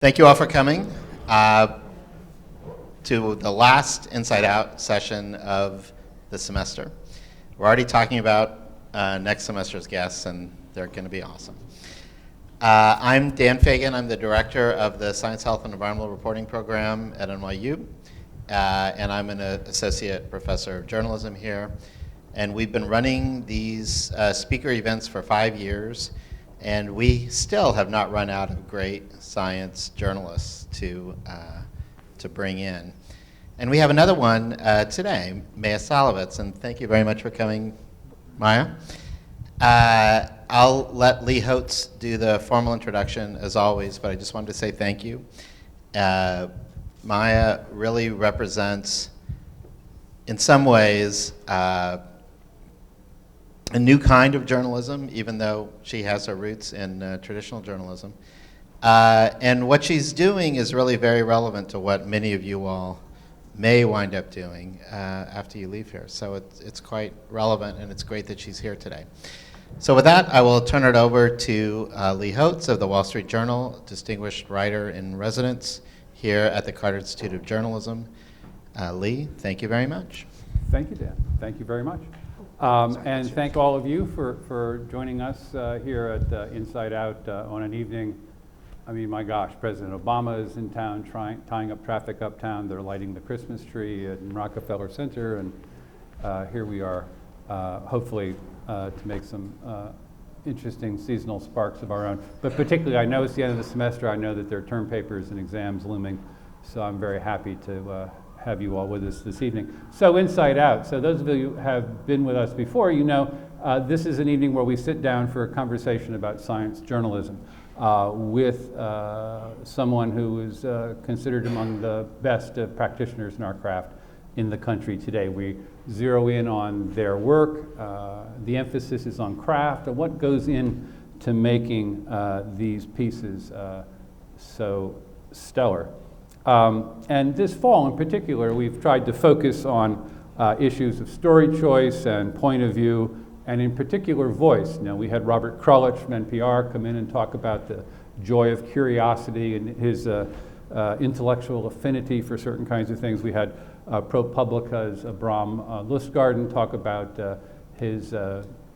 Thank you all for coming to the last Inside Out session of the semester. We're already talking about next semester's guests, and they're going to be awesome. I'm Dan Fagan. I'm the director of the Science, Health, and Environmental Reporting program at NYU, and I'm an associate professor of journalism here. And we've been running these speaker events for 5 years, and we still have not run out of great science journalists to bring in. And we have another one today, Maia Szalavitz, and thank you very much for coming, Maia. I'll let Lee Hotz do the formal introduction as always, but I just wanted to say thank you. Maia really represents, in some ways, a new kind of journalism, even though she has her roots in traditional journalism. And what she's doing is really very relevant to what many of you all may wind up doing after you leave here. So it's quite relevant, and it's great that she's here today. So with that, I will turn it over to Lee Hotz of the Wall Street Journal, distinguished writer in residence here at the Carter Institute of Journalism. Lee, thank you very much. Thank you, Dan. Thank you very much. And thank all of you for joining us here at Inside Out on an evening. I mean, my gosh, President Obama is in town tying up traffic uptown. They're lighting the Christmas tree at Rockefeller Center, and here we are, hopefully to make some interesting seasonal sparks of our own. But particularly, I know it's the end of the semester. I know that there are term papers and exams looming, so I'm very happy to have you all with us this evening. So Inside Out, so those of you who have been with us before, you know this is an evening where we sit down for a conversation about science journalism with someone who is considered among the best practitioners in our craft in the country today. We zero in on their work. The emphasis is on craft and what goes into making these pieces so stellar. And this fall in particular, we've tried to focus on issues of story choice and point of view, and in particular voice. You know, we had Robert Krulwich from NPR come in and talk about the joy of curiosity and his intellectual affinity for certain kinds of things. We had ProPublica's Bram Lustgarten talk about his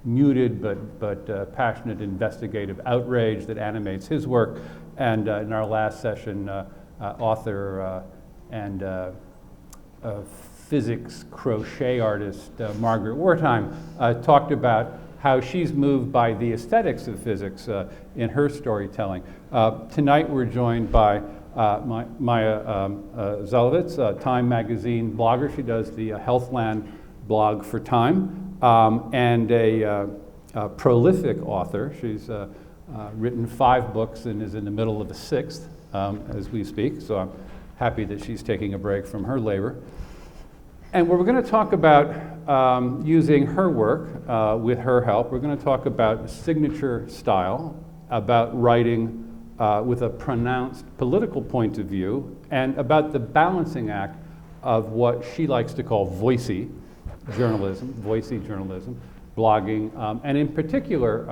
muted but passionate investigative outrage that animates his work. And in our last session, author and physics crochet artist Margaret Wertheim talked about how she's moved by the aesthetics of physics in her storytelling. Tonight we're joined by Maia Szalavitz, Time magazine blogger. She does the Healthland blog for Time, and a prolific author. She's written 5 books and is in the middle of a 6th. As we speak, so I'm happy that she's taking a break from her labor. And we're going to talk about using her work with her help. We're going to talk about signature style, about writing with a pronounced political point of view, and about the balancing act of what she likes to call voicey journalism, blogging, and in particular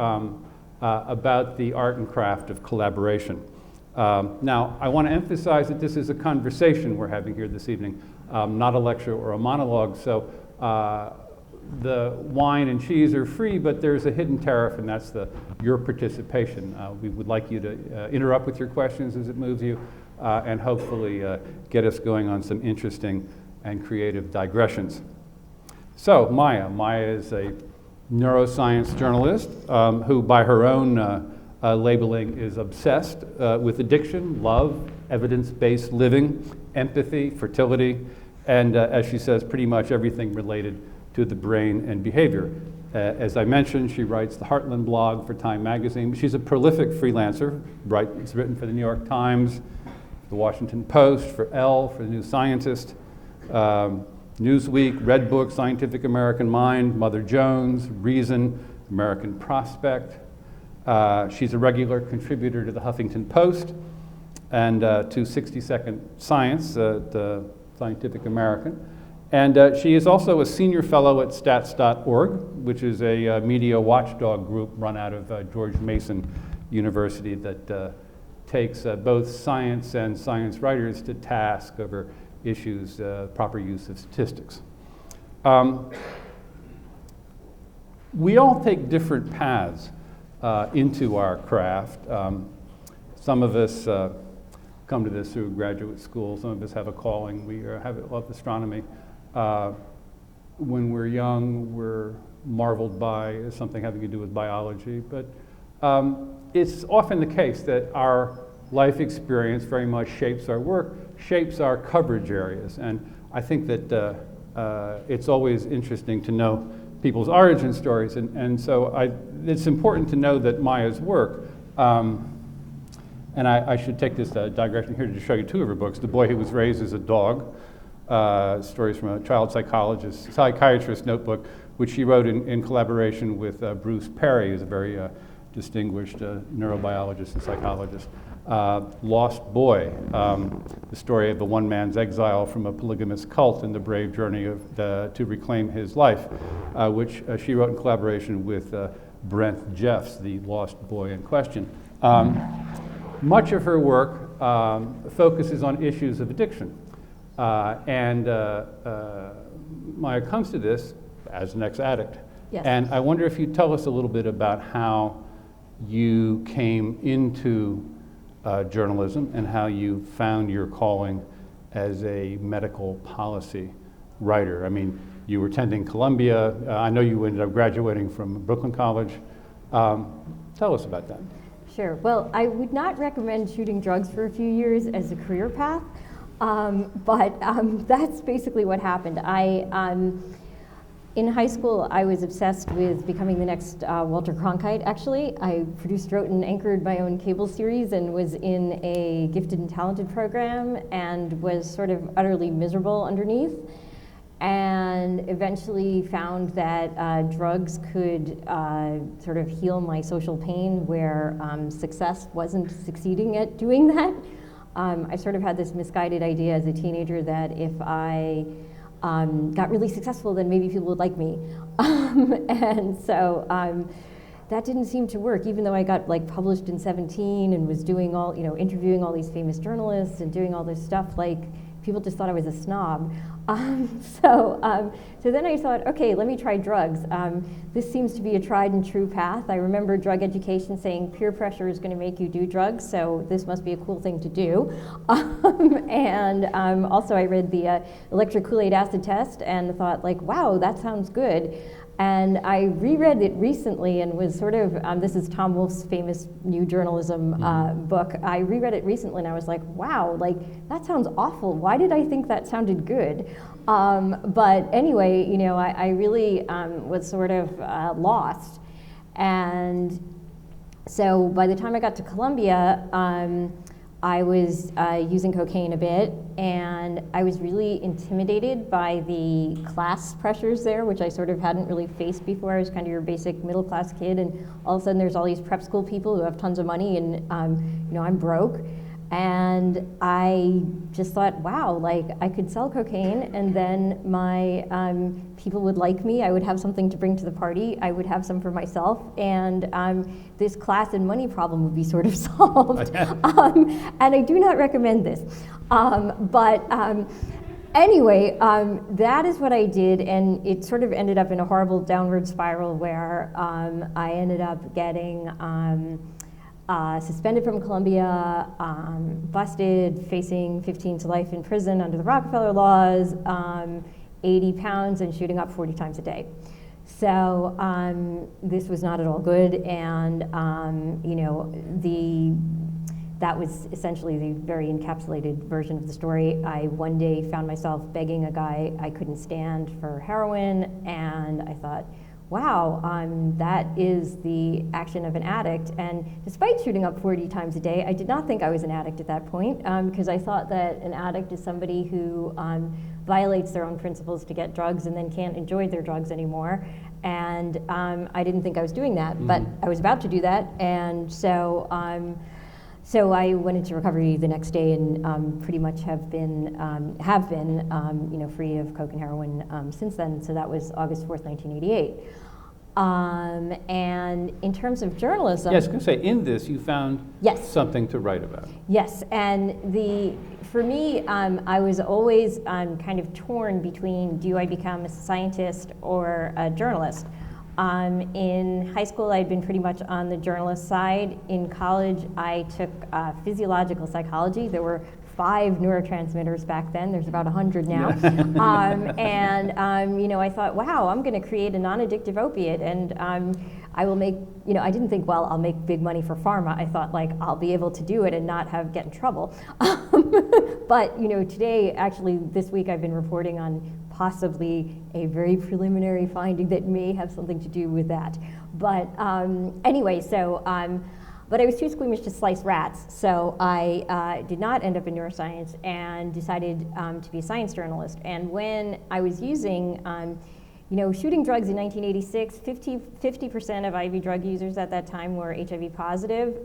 about the art and craft of collaboration. Now, I want to emphasize that this is a conversation we're having here this evening, not a lecture or a monologue. So the wine and cheese are free, but there's a hidden tariff, and that's your participation. We would like you to interrupt with your questions as it moves you, and hopefully get us going on some interesting and creative digressions. So Maia is a neuroscience journalist who, by her own labeling, is obsessed with addiction, love, evidence-based living, empathy, fertility, and as she says, pretty much everything related to the brain and behavior. As I mentioned, she writes the Heartland blog for Time magazine. She's a prolific freelancer. It's written for the New York Times, the Washington Post, for Elle, for the New Scientist, Newsweek, Redbook, Scientific American Mind, Mother Jones, Reason, American Prospect. She's a regular contributor to the Huffington Post and to 60-Second Science, the Scientific American. And she is also a senior fellow at stats.org, which is a media watchdog group run out of George Mason University that takes both science and science writers to task over issues, proper use of statistics. We all take different paths into our craft. Some of us come to this through graduate school. Some of us have a calling. We love astronomy. When we're young, we're marveled by something having to do with biology. But it's often the case that our life experience very much shapes our work, shapes our coverage areas. And I think that it's always interesting to know people's origin stories. And so it's important to know that Maia's work, and I should take this digression here to show you two of her books, The Boy Who Was Raised as a Dog, stories from a child psychiatrist notebook, which she wrote in collaboration with Bruce Perry, who's a very distinguished neurobiologist and psychologist. Lost Boy, the story of the one man's exile from a polygamous cult and the brave journey to reclaim his life, which she wrote in collaboration with Brent Jeffs, the lost boy in question. Much of her work focuses on issues of addiction. And Maia comes to this as an ex-addict. Yes. And I wonder if you'd tell us a little bit about how you came into journalism and how you found your calling as a medical policy writer. I mean, you were attending Columbia. I know you ended up graduating from Brooklyn College. Tell us about that. Sure. Well, I would not recommend shooting drugs for a few years as a career path, but that's basically what happened. In high school, I was obsessed with becoming the next Walter Cronkite, actually. I produced, wrote, and anchored my own cable series and was in a gifted and talented program and was sort of utterly miserable underneath, and eventually found that drugs could sort of heal my social pain where success wasn't succeeding at doing that. I sort of had this misguided idea as a teenager that if I got really successful, then maybe people would like me. And so that didn't seem to work, even though I got published in 17 and was doing all, interviewing all these famous journalists and doing all this stuff. People just thought I was a snob. So then I thought, okay, let me try drugs. This seems to be a tried and true path. I remember drug education saying peer pressure is going to make you do drugs, so this must be a cool thing to do. Also I read the electric Kool-Aid acid test and thought, wow, that sounds good. And I reread it recently and was sort of, this is Tom Wolfe's famous new journalism book. I reread it recently and I was like, wow, that sounds awful. Why did I think that sounded good? But anyway, I really was sort of lost. And so by the time I got to Columbia, I was using cocaine a bit, and I was really intimidated by the class pressures there, which I sort of hadn't really faced before. I was kind of your basic middle class kid, and all of a sudden there's all these prep school people who have tons of money, and I'm broke. And I just thought, wow, I could sell cocaine, and then my people would like me. I would have something to bring to the party. I would have some for myself, and this class and money problem would be sort of solved. And I do not recommend this. Anyway, that is what I did, and it sort of ended up in a horrible downward spiral where I ended up getting suspended from Columbia, busted, facing 15 to life in prison under the Rockefeller laws, 80 pounds, and shooting up 40 times a day. So this was not at all good, and that was essentially the very encapsulated version of the story. I one day found myself begging a guy I couldn't stand for heroin, and I thought, wow, that is the action of an addict. And despite shooting up 40 times a day, I did not think I was an addict at that point, because I thought that an addict is somebody who violates their own principles to get drugs and then can't enjoy their drugs anymore. And I didn't think I was doing that, but I was about to do that. And so I went into recovery the next day and pretty much have been free of coke and heroin since then. So that was August 4th, 1988. And in terms of journalism, Yes, I was going to say, in this, you found Yes. something to write about. yes, and for me, I was always kind of torn between, do I become a scientist or a journalist? In high school, I'd been pretty much on the journalist side. In college, I took physiological psychology. There were 5 neurotransmitters back then. There's about 100 now. I thought, wow, I'm going to create a non-addictive opiate, and I will make, I didn't think, well, I'll make big money for pharma. I thought, like, I'll be able to do it and not get in trouble. But, today, actually, this week, I've been reporting on possibly a very preliminary finding that may have something to do with that. But anyway, but I was too squeamish to slice rats, so I did not end up in neuroscience and decided to be a science journalist. And when I was using, shooting drugs in 1986, 50% of IV drug users at that time were HIV positive.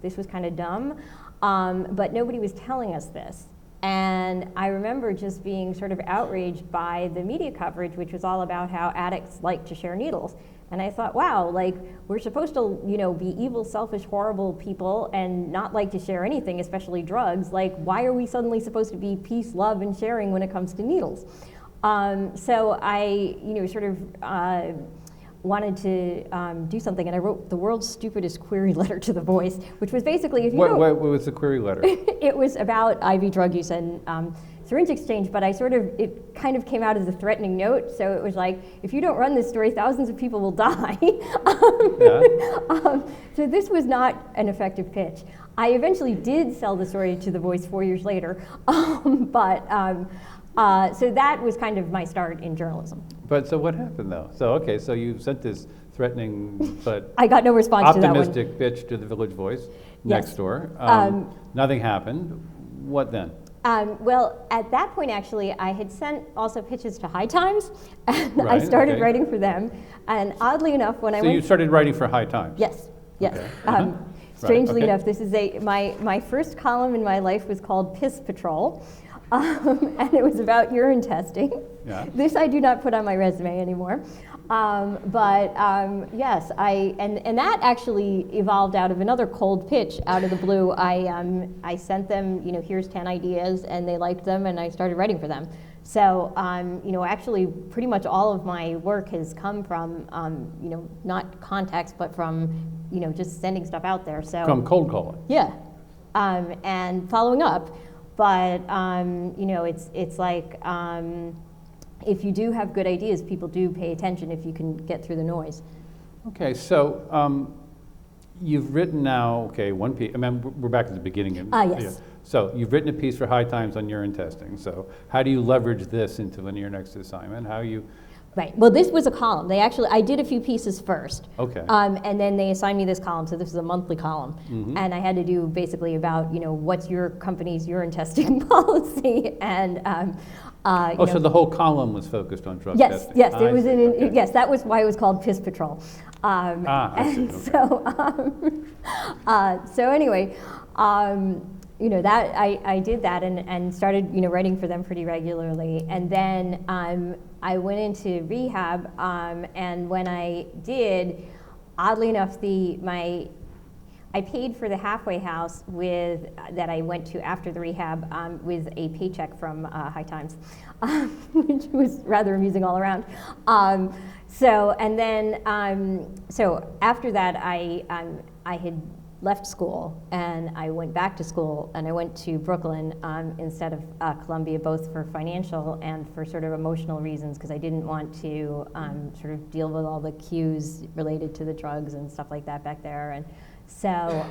This was kind of dumb, but nobody was telling us this. And I remember just being sort of outraged by the media coverage, which was all about how addicts like to share needles. And I thought, wow, like, we're supposed to, be evil, selfish, horrible people and not like to share anything, especially drugs. Like, why are we suddenly supposed to be peace, love, and sharing when it comes to needles? So I, wanted to do something, and I wrote the world's stupidest query letter to The Voice, which was basically, if you What was the query letter? It was about IV drug use and syringe exchange, but it kind of came out as a threatening note, so it was like, if you don't run this story, thousands of people will die. So this was not an effective pitch. I eventually did sell the story to The Voice 4 years later, so that was kind of my start in journalism. But so what happened, though? So you sent this threatening but I got no response to that one. optimistic pitch to the Village Voice next door. Nothing happened. What then? Well, at that point, actually, I had sent also pitches to High Times, and I Right, started okay. writing for them. And oddly enough, when I So went, you started writing for High Times? yes. Okay. Uh-huh. Strangely okay. enough, this is my first column in my life was called Piss Patrol, and it was about urine testing. Yeah. This I do not put on my resume anymore. Yes, and that actually evolved out of another cold pitch out of the blue. I sent them, here's 10 ideas, and they liked them, and I started writing for them. So, actually, pretty much all of my work has come from, not contacts, but from, just sending stuff out there. So From cold calling? yeah, and following up, but it's like. If you do have good ideas, people do pay attention if you can get through the noise. Okay, so you've written now, one piece, we're back at the beginning. Yes. So you've written a piece for High Times on urine testing. So how do you leverage this into your next assignment? Right, well, this was a column. I did a few pieces first. Okay. And then they assigned me this column, so this is a monthly column. Mm-hmm. And I had to do basically about, what's your company's urine testing policy, and So the whole column was focused on drug yes, testing? yes, I it was see. Okay. yes, that was why it was called Piss Patrol. I see, And okay. so anyway, that I did that and started writing for them pretty regularly, and then I went into rehab, and when I did, oddly enough, I paid for the halfway house that I went to after the rehab with a paycheck from High Times, which was rather amusing all around. So after that, I had left school and I went back to school, and I went to Brooklyn instead of Columbia, both for financial and for sort of emotional reasons, because I didn't want to sort of deal with all the cues related to the drugs and stuff like that back there. And so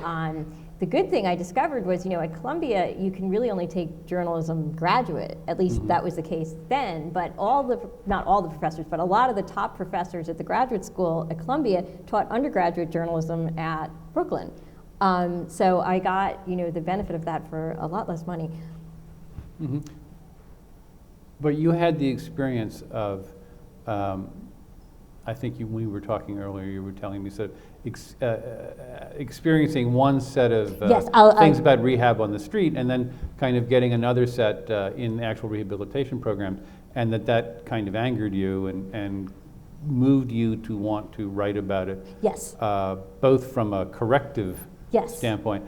the good thing I discovered was, at Columbia, you can really only take journalism graduate. At least that was the case then. But not all the professors, but a lot of the top professors at the graduate school at Columbia taught undergraduate journalism at Brooklyn. So I got, the benefit of that for a lot less money. Mm-hmm. But you had the experience of, I think when we were talking earlier, you were telling me sort of experiencing one set of things about rehab on the street, and then kind of getting another set in actual rehabilitation programs, and that kind of angered you and moved you to want to write about it? Yes. Both from a corrective Yes. standpoint.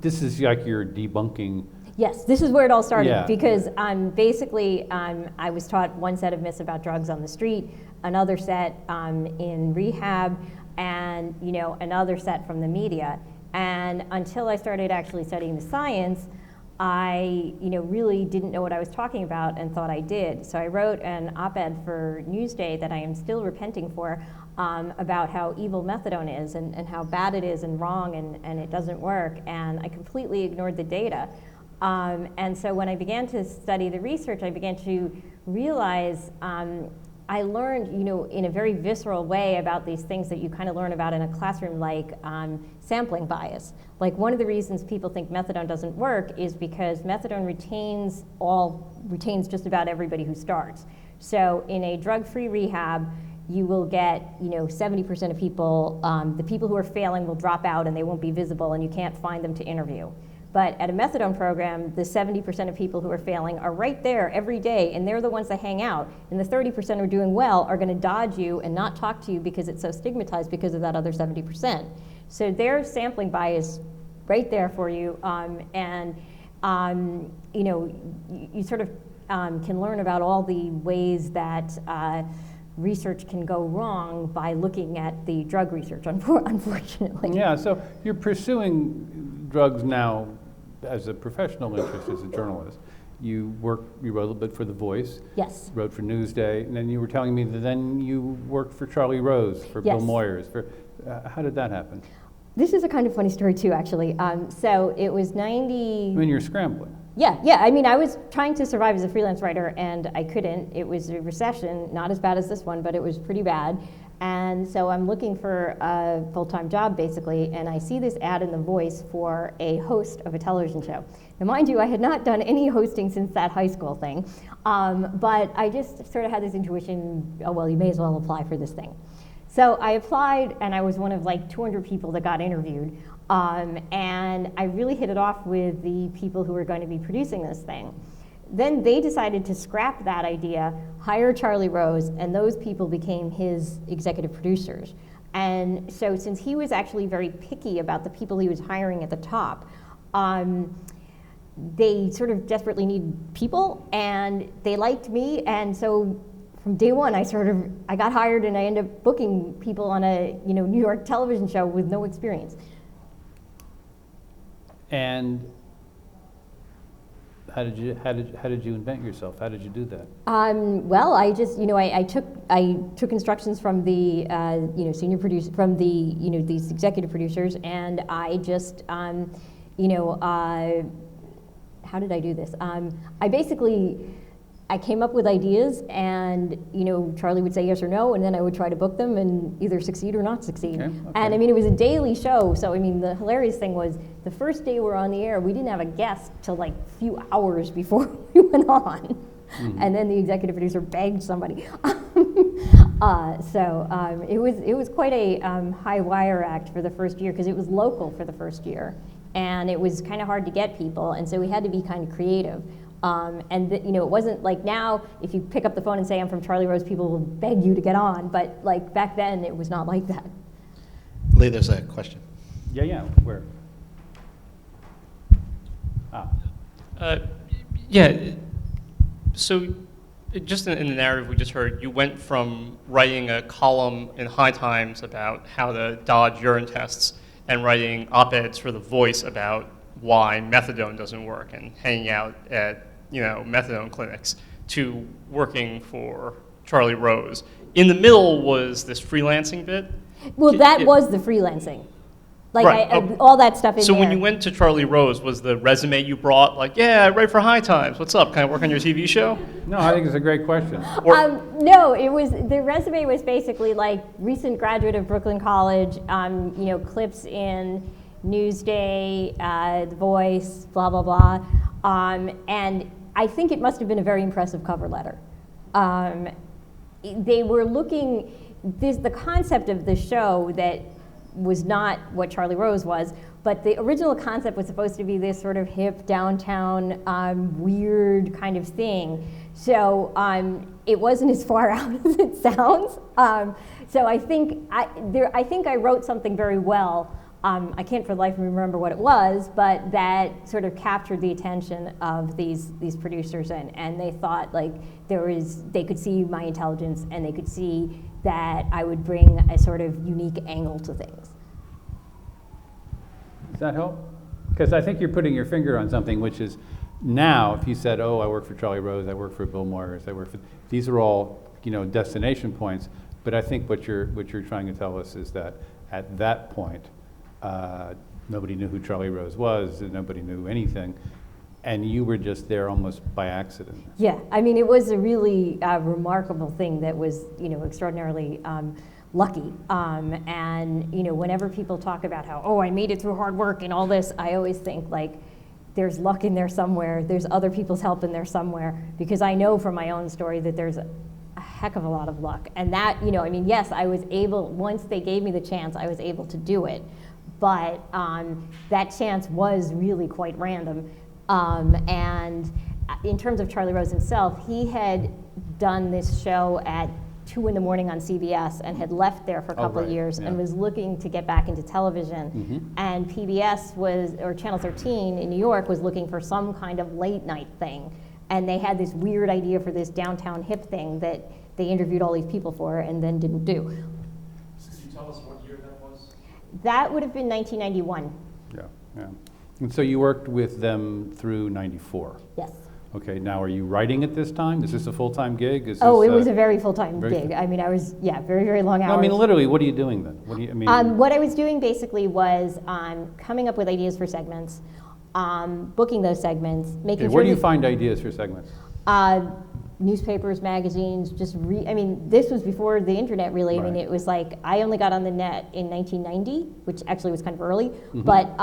This is like your debunking. Yes, this is where it all started, Yeah. because basically I was taught one set of myths about drugs on the street, another set in rehab, and another set from the media. And until I started actually studying the science, I really didn't know what I was talking about and thought I did. So I wrote an op-ed for Newsday that I am still repenting for, about how evil methadone is and how bad it is and wrong and it doesn't work. And I completely ignored the data. And so when I began to study the research, I began to realize I learned, in a very visceral way about these things that you kind of learn about in a classroom, like sampling bias. Like, one of the reasons people think methadone doesn't work is because methadone retains just about everybody who starts. So in a drug-free rehab, you will get, 70% of people, the people who are failing will drop out and they won't be visible and you can't find them to interview. But at a methadone program, the 70% of people who are failing are right there every day, and they're the ones that hang out. And the 30% who are doing well are going to dodge you and not talk to you because it's so stigmatized because of that other 70%. So there's sampling bias right there for you, you sort of can learn about all the ways that research can go wrong by looking at the drug research, unfortunately. Yeah, so you're pursuing drugs now as a professional interest, as a journalist. You wrote a little bit for The Voice. Yes. Wrote for Newsday, and then you were telling me that then you worked for Charlie Rose, for Bill Yes. Moyers. How did that happen? This is a kind of funny story too, actually. So it was 90. I mean, you're scrambling. Yeah. I mean, I was trying to survive as a freelance writer, and I couldn't. It was a recession, not as bad as this one, but it was pretty bad. And so I'm looking for a full-time job, basically, and I see this ad in The Voice for a host of a television show. Now, mind you, I had not done any hosting since that high school thing, but I just sort of had this intuition, oh, well, you may as well apply for this thing. So I applied, and I was one of like 200 people that got interviewed, and I really hit it off with the people who were going to be producing this thing. Then they decided to scrap that idea, hire Charlie Rose, and those people became his executive producers. And so since he was actually very picky about the people he was hiring at the top, they sort of desperately needed people, and they liked me, and so from day one, I got hired, and I ended up booking people on a New York television show with no experience. And how did you invent yourself? How did you do that? Well, I just I took instructions from the senior producer, from the these executive producers, and I just how did I do this? I came up with ideas, and Charlie would say yes or no, and then I would try to book them and either succeed or not succeed. Okay. And I mean, it was a daily show, so I mean, the hilarious thing was the first day we were on the air, we didn't have a guest till like a few hours before we went on, and then the executive producer begged somebody. It was quite a high wire act for the first year, because it was local for the first year, and it was kind of hard to get people, and so we had to be kind of creative. It wasn't like now, if you pick up the phone and say I'm from Charlie Rose, people will beg you to get on, but like back then it was not like that. Lee, there's a question. Yeah, where? So just in the narrative we just heard, you went from writing a column in High Times about how to dodge urine tests and writing op-eds for The Voice about why methadone doesn't work and hanging out at methadone clinics, to working for Charlie Rose. In the middle was this freelancing bit. Well, that was the freelancing. Like, Right. all that stuff in So there. when you went to Charlie Rose, was the resume you brought like, yeah, I write for High Times, what's up, can I work on your TV show? No, I think it's a great question. No, the resume was basically like recent graduate of Brooklyn College, clips in Newsday, The Voice, blah, blah, blah. And I think it must have been a very impressive cover letter. They were looking, the concept of the show that was not what Charlie Rose was but the original concept was supposed to be this sort of hip downtown weird kind of thing. So it wasn't as far out as it sounds. So I think I wrote something very well. I can't for the life of me remember what it was, but that sort of captured the attention of these producers, and they thought like they could see my intelligence, and they could see that I would bring a sort of unique angle to things. Does that help? Because I think you're putting your finger on something, which is now, if you said, oh, I work for Charlie Rose, I work for Bill Moyers, these are all, destination points, but I think what you're trying to tell us is that at that point, nobody knew who Charlie Rose was, and nobody knew anything, and you were just there almost by accident. Yeah, I mean, it was a really remarkable thing that was, extraordinarily lucky. And, whenever people talk about how, oh, I made it through hard work and all this, I always think like, there's luck in there somewhere, there's other people's help in there somewhere, because I know from my own story that there's a heck of a lot of luck. And that, yes, I was able, once they gave me the chance, I was able to do it. But that chance was really quite random. And in terms of Charlie Rose himself, he had done this show at 2 in the morning on CBS and had left there for a couple of years and was looking to get back into television. And PBS or Channel 13 in New York was looking for some kind of late night thing. And they had this weird idea for this downtown hip thing that they interviewed all these people for and then didn't do. Could you tell us what year that was? That would have been 1991. Yeah. And so you worked with them through 94. Yes. Okay, now are you writing at this time? Is this a full-time gig? It was a very full-time gig. I mean, I was, very, very long hours. No, I mean, literally, what are you doing then? What I was doing basically was coming up with ideas for segments, booking those segments, making sure where do you find ideas for segments? Newspapers, magazines, this was before the internet really. Right. I mean, it was like, I only got on the net in 1990, which actually was kind of early. But,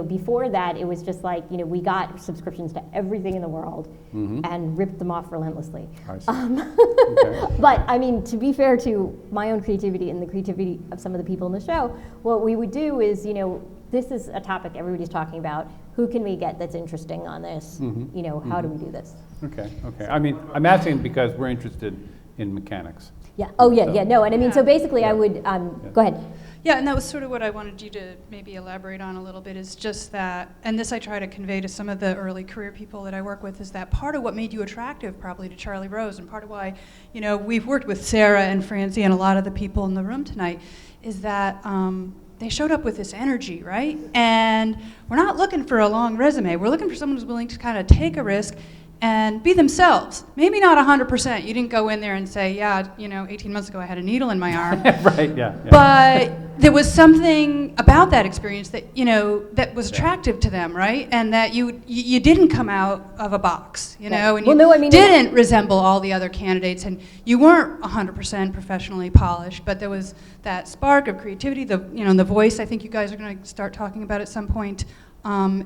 before that, it was just like, we got subscriptions to everything in the world and ripped them off relentlessly. I see. Okay. But, to be fair to my own creativity and the creativity of some of the people in the show, what we would do is, this is a topic everybody's talking about. Who can we get that's interesting on this? How do we do this? Okay. I mean, I'm asking because we're interested in mechanics. Yeah. Oh, yeah. No, and so basically, I would go ahead. Yeah, and that was sort of what I wanted you to maybe elaborate on a little bit, is just that, and this I try to convey to some of the early career people that I work with, is that part of what made you attractive probably to Charlie Rose, and part of why, we've worked with Sarah and Francie and a lot of the people in the room tonight, is that they showed up with this energy, right? And we're not looking for a long resume. We're looking for someone who's willing to kind of take a risk and be themselves. Maybe not 100%. You didn't go in there and say, 18 months ago I had a needle in my arm. Right, yeah. But there was something about that experience that, that was attractive to them, right? And that you didn't come out of a box, and you didn't resemble all the other candidates, and you weren't 100% professionally polished, but there was that spark of creativity, the voice I think you guys are going to start talking about at some point.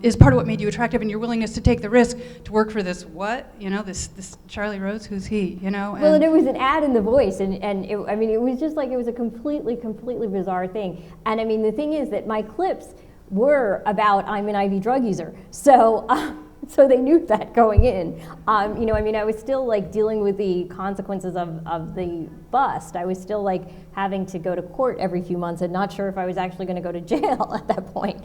Is part of what made you attractive, and your willingness to take the risk to work for this this Charlie Rose, who's he, Well, and it was an ad in The Voice, and it was just like, it was a completely bizarre thing. And the thing is that my clips were about, I'm an IV drug user, so they knew that going in. I was still like dealing with the consequences of the bust. I was still like having to go to court every few months and not sure if I was actually going to go to jail at that point.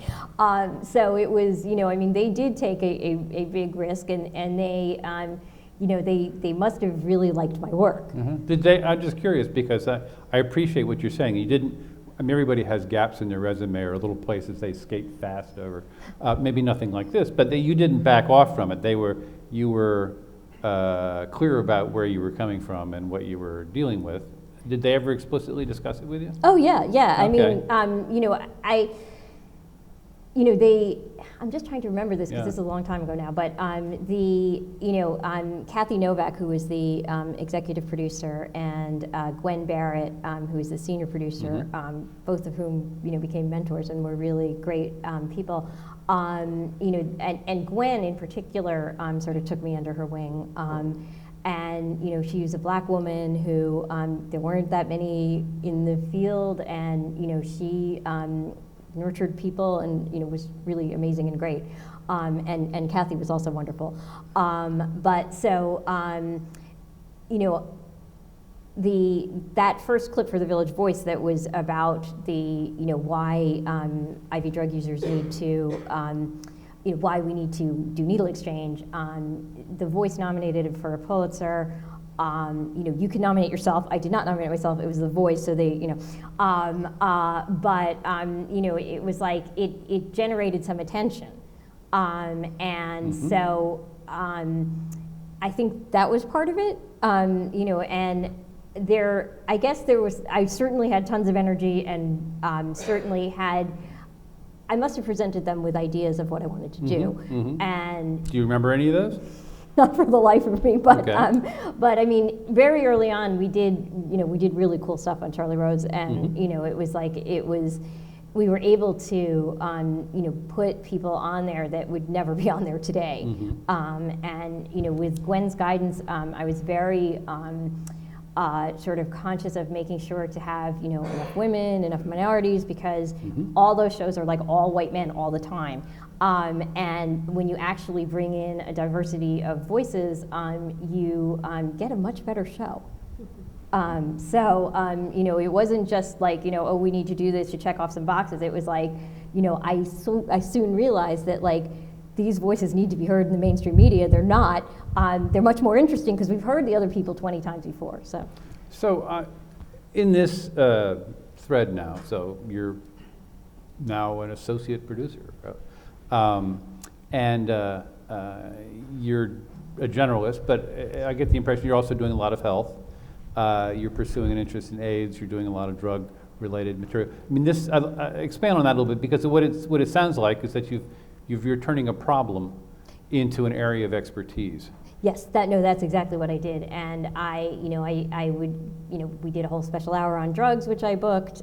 So it was, they did take a big risk, and they, they must have really liked my work. Did they? I'm just curious because I appreciate what you're saying. You didn't. Everybody has gaps in their resume or little places they skate fast over. Maybe nothing like this, but you didn't back off from it. You were clear about where you were coming from and what you were dealing with. Did they ever explicitly discuss it with you? Oh yeah. Okay. I'm just trying to remember this because this is a long time ago now, but Kathy Novak, who was the executive producer, and Gwen Barrett, who is the senior producer, both of whom became mentors and were really great people. And Gwen in particular sort of took me under her wing. And she was a black woman who there weren't that many in the field, and she nurtured people and, was really amazing and great. And Kathy was also wonderful. But so, that first clip for the Village Voice that was about the, why IV drug users need to, why we need to do needle exchange. The Voice nominated it for a Pulitzer. You could nominate yourself. I did not nominate myself. It was the Voice, so they, but it was like it generated some attention, and so I think that was part of it. And I certainly had tons of energy, and certainly had. I must have presented them with ideas of what I wanted to do, and. Do you remember any of those? Not for the life of me, but Okay. But I mean, very early on, we did really cool stuff on Charlie Rose, and it was like we were able to put people on there that would never be on there today, and with Gwen's guidance, I was very sort of conscious of making sure to have enough women, enough minorities, because all those shows are like all white men all the time. And when you actually bring in a diversity of voices, you get a much better show. It wasn't just like, oh, we need to do this to check off some boxes. It was like, I soon realized that like these voices need to be heard in the mainstream media. They're not. They're much more interesting because we've heard the other people 20 times before. So in this thread now, so you're now an associate producer. And you're a generalist, but I get the impression you're also doing a lot of health. You're pursuing an interest in AIDS. You're doing a lot of drug-related material. I mean, this expand on that a little bit, because what it sounds like is that you're turning a problem into an area of expertise. Yes, that's exactly what I did, and we did a whole special hour on drugs, which I booked.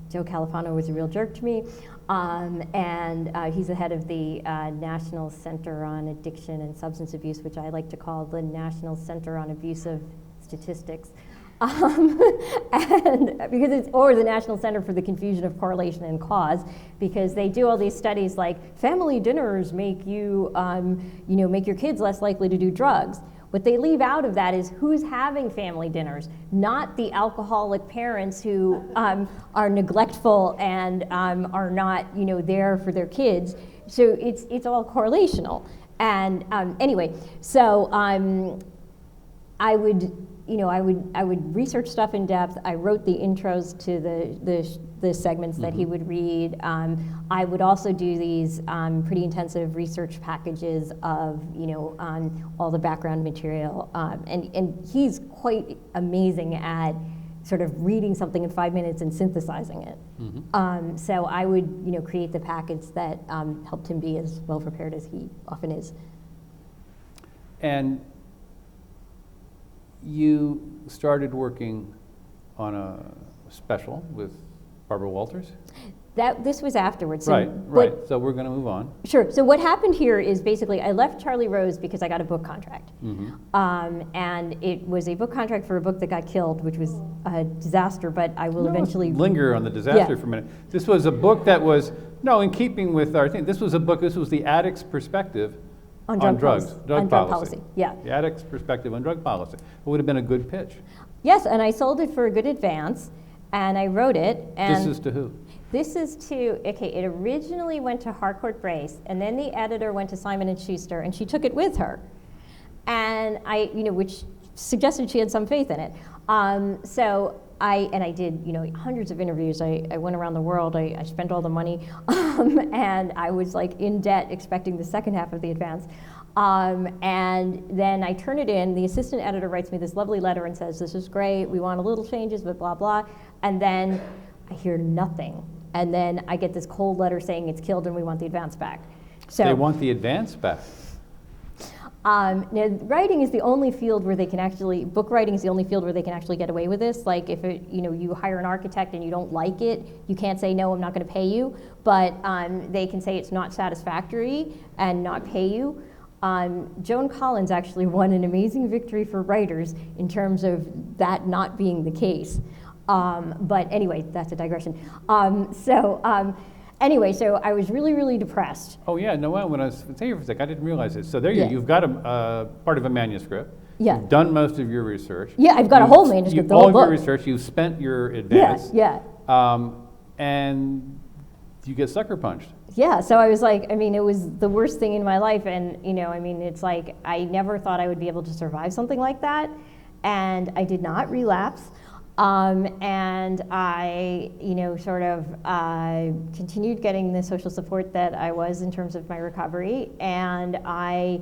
Joe Califano was a real jerk to me. And he's the head of the National Center on Addiction and Substance Abuse, which I like to call the National Center on Abusive Statistics. And or the National Center for the Confusion of Correlation and Cause, because they do all these studies like family dinners make you, make your kids less likely to do drugs. What they leave out of that is who's having family dinners, not the alcoholic parents who are neglectful and are not, there for their kids. So it's all correlational. And anyway, so I would research stuff in depth. I wrote the intros to the segments that he would read. I would also do these pretty intensive research packages of all the background material. And he's quite amazing at sort of reading something in 5 minutes and synthesizing it. So I would create the package that helped him be as well prepared as he often is. And you started working on a special with Barbara Walters? This was afterwards. So right. So we're going to move on. Sure. So what happened here is basically I left Charlie Rose because I got a book contract. And it was a book contract for a book that got killed, which was a disaster, but I will eventually... Linger on the disaster for a minute. This was a book that was, in keeping with our thing, this was the addict's perspective on drug policy. Yeah. The addict's perspective on drug policy. It would have been a good pitch. Yes, and I sold it for a good advance, and I wrote it. And this is to who? This is to, it originally went to Harcourt Brace, and then the editor went to Simon & Schuster, and she took it with her. And which suggested she had some faith in it. So I did, hundreds of interviews. I went around the world. I spent all the money, and I was like in debt, expecting the second half of the advance. And then I turn it in. The assistant editor writes me this lovely letter and says, "This is great. We want a little changes, but blah blah." And then I hear nothing. And then I get this cold letter saying it's killed and we want the advance back. So they want the advance back. Now, writing is the only field where they can actually, book writing is the only field where they can actually get away with this. Like if you hire an architect and you don't like it, you can't say, no, I'm not going to pay you. But they can say it's not satisfactory and not pay you. Joan Collins actually won an amazing victory for writers in terms of that not being the case. But anyway, that's a digression. Anyway, so I was really, really depressed. Oh yeah, Noelle, when I was saying for a sec, I didn't realize this. So there Yeah. you've got a part of a manuscript. Yeah. You've done most of your research. Yeah, I've got a whole manuscript, the whole all of book. your research, you've spent your Yeah, advance. yeah. And you get sucker punched. Yeah, so I was like, I mean, it was the worst thing in my life. And, you know, I mean, it's like, I never thought I would be able to survive something like that. And I did not relapse. And I, you know, sort of continued getting the social support that I was in terms of my recovery. And I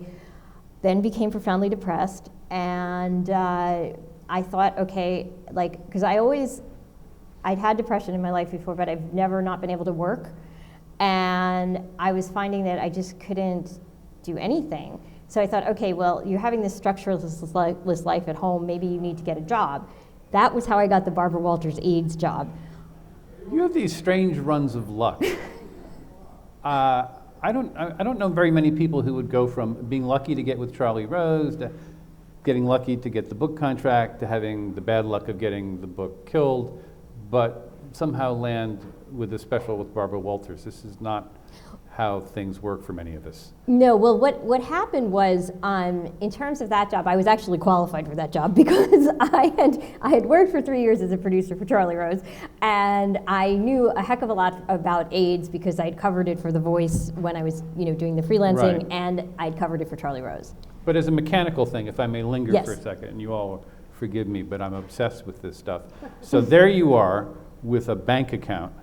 then became profoundly depressed. And I thought, okay, like, because I'd had depression in my life before, but I've never not been able to work. And I was finding that I just couldn't do anything. So I thought, okay, well, you're having this structureless life at home, maybe you need to get a job. That was how I got the Barbara Walters AIDS job. You have these strange runs of luck. I don't know very many people who would go from being lucky to get with Charlie Rose to getting lucky to get the book contract to having the bad luck of getting the book killed, but somehow land with a special with Barbara Walters. This is not how things work for many of us. No, well, what happened was, in terms of that job, I was actually qualified for that job because I had worked for 3 years as a producer for Charlie Rose, and I knew a heck of a lot about AIDS because I'd covered it for The Voice when I was, you know, doing the freelancing, Right. and I'd covered it for Charlie Rose. But as a mechanical thing, if I may linger Yes. for a second, and you all forgive me, but I'm obsessed with this stuff. So there you are with a bank account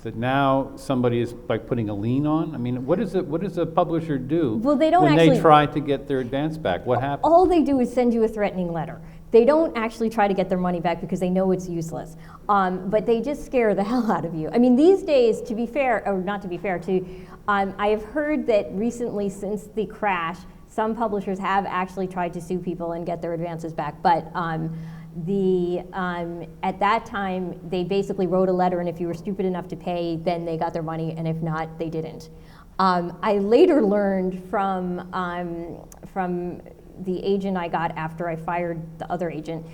that now somebody is like putting a lien on. I mean, what does a publisher do Well, they don't when actually- they try to get their advance back? What happens? All they do is send you a threatening letter. They don't actually try to get their money back because they know it's useless. But they just scare the hell out of you. I mean, these days, to be fair, or not to be fair, I have heard that recently, since the crash, some publishers have actually tried to sue people and get their advances back. But at that time, they basically wrote a letter, and if you were stupid enough to pay, then they got their money, and if not, they didn't. I later learned from the agent I got after I fired the other agent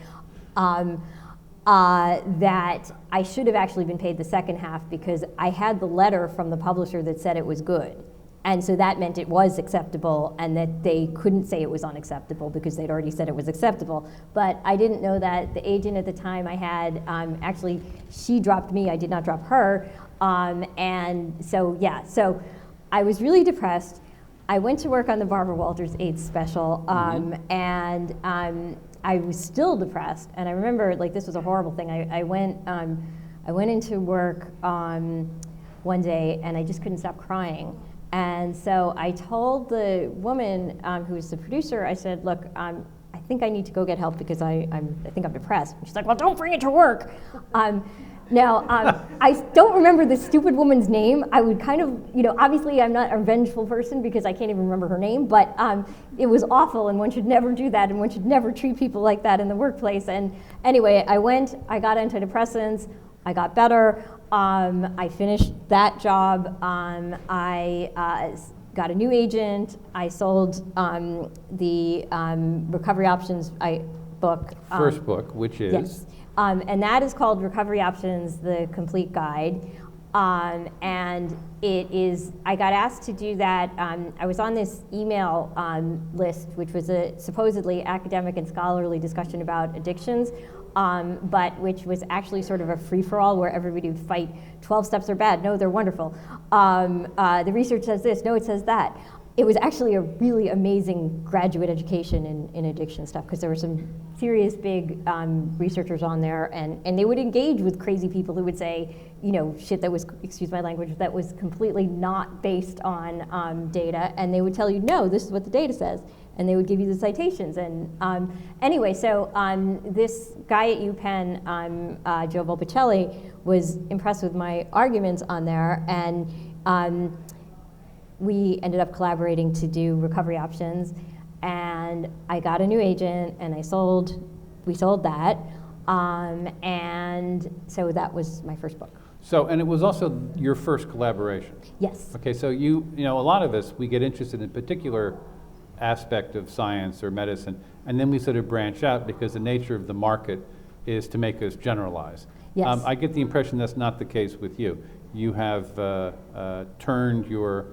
that I should have actually been paid the second half because I had the letter from the publisher that said it was good. And so that meant it was acceptable and that they couldn't say it was unacceptable because they'd already said it was acceptable. But I didn't know that the agent at the time I had, actually, she dropped me, I did not drop her. And so, yeah, so I was really depressed. I went to work on the Barbara Walters AIDS special, and I was still depressed. And I remember, like, this was a horrible thing. I went into work one day and I just couldn't stop crying. And so I told the woman who was the producer, I said, look, I think I need to go get help because I think I'm depressed. And she's like, well, don't bring it to work. Now, I don't remember this stupid woman's name. I would kind of, you know, obviously I'm not a vengeful person because I can't even remember her name, but it was awful and one should never do that and one should never treat people like that in the workplace. And anyway, I got antidepressants, I got better. I finished that job. I got a new agent. I sold the Recovery Options book. First book, which is? Yes. And that is called Recovery Options, the Complete Guide. And it is, I got asked to do that. I was on this email list, which was a supposedly academic and scholarly discussion about addictions. But which was actually sort of a free-for-all where everybody would fight 12 steps are bad, no, they're wonderful. The research says this, no, it says that. It was actually a really amazing graduate education in addiction stuff because there were some serious big researchers on there and they would engage with crazy people who would say, you know, shit that was, excuse my language, that was completely not based on data, and they would tell you, no, this is what the data says. And they would give you the citations. And anyway, so this guy at UPenn, Joe Volpicelli, was impressed with my arguments on there, and we ended up collaborating to do Recovery Options. And I got a new agent, and we sold that. And so that was my first book. So, and it was also your first collaboration. Yes. Okay, so you know, a lot of us, we get interested in particular aspect of science or medicine, and then we sort of branch out because the nature of the market is to make us generalize. Yes. I get the impression that's not the case with you. you have turned your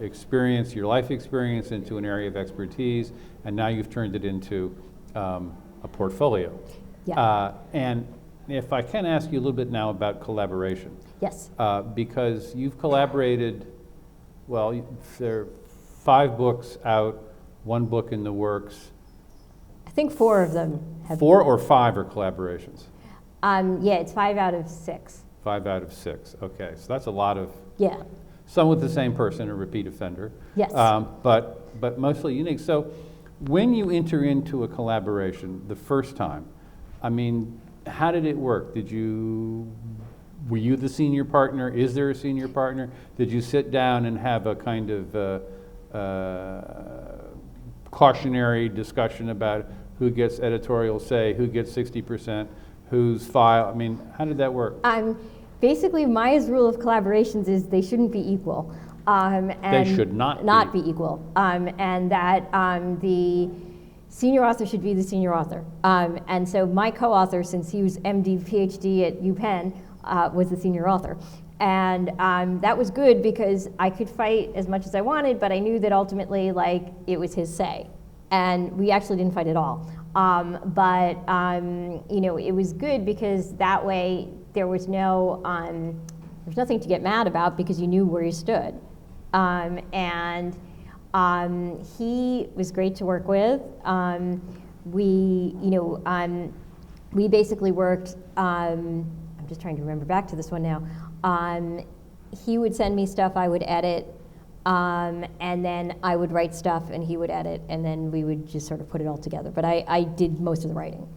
experience, your life experience, into an area of expertise, and now you've turned it into a portfolio. Yeah. And if I can ask you a little bit now about collaboration. Yes. Because you've collaborated, well, there are 5 books out, 1 book in the works. I think 4 of them have. 4 or 5 are collaborations? Yeah, it's 5 out of 6. 5 out of 6, okay. So that's a lot of, Yeah. some with the same person, a repeat offender. Yes. But mostly unique. So when you enter into a collaboration the first time, I mean, how did it work? Were you the senior partner? Is there a senior partner? Did you sit down and have a kind of cautionary discussion about who gets editorial say, who gets 60%, whose file? I mean, how did that work? Basically, Maya's rule of collaborations is they shouldn't be equal. And They should not be equal. And that the senior author should be the senior author. And so my co-author, since he was MD, PhD at UPenn, was the senior author. And that was good because I could fight as much as I wanted, but I knew that ultimately, like, it was his say. And we actually didn't fight at all. But you know, it was good because that way there was there's nothing to get mad about because you knew where you stood. And he was great to work with. We basically worked, I'm just trying to remember back to this one now. He would send me stuff, I would edit, and then I would write stuff and he would edit, and then we would just sort of put it all together. But I did most of the writing.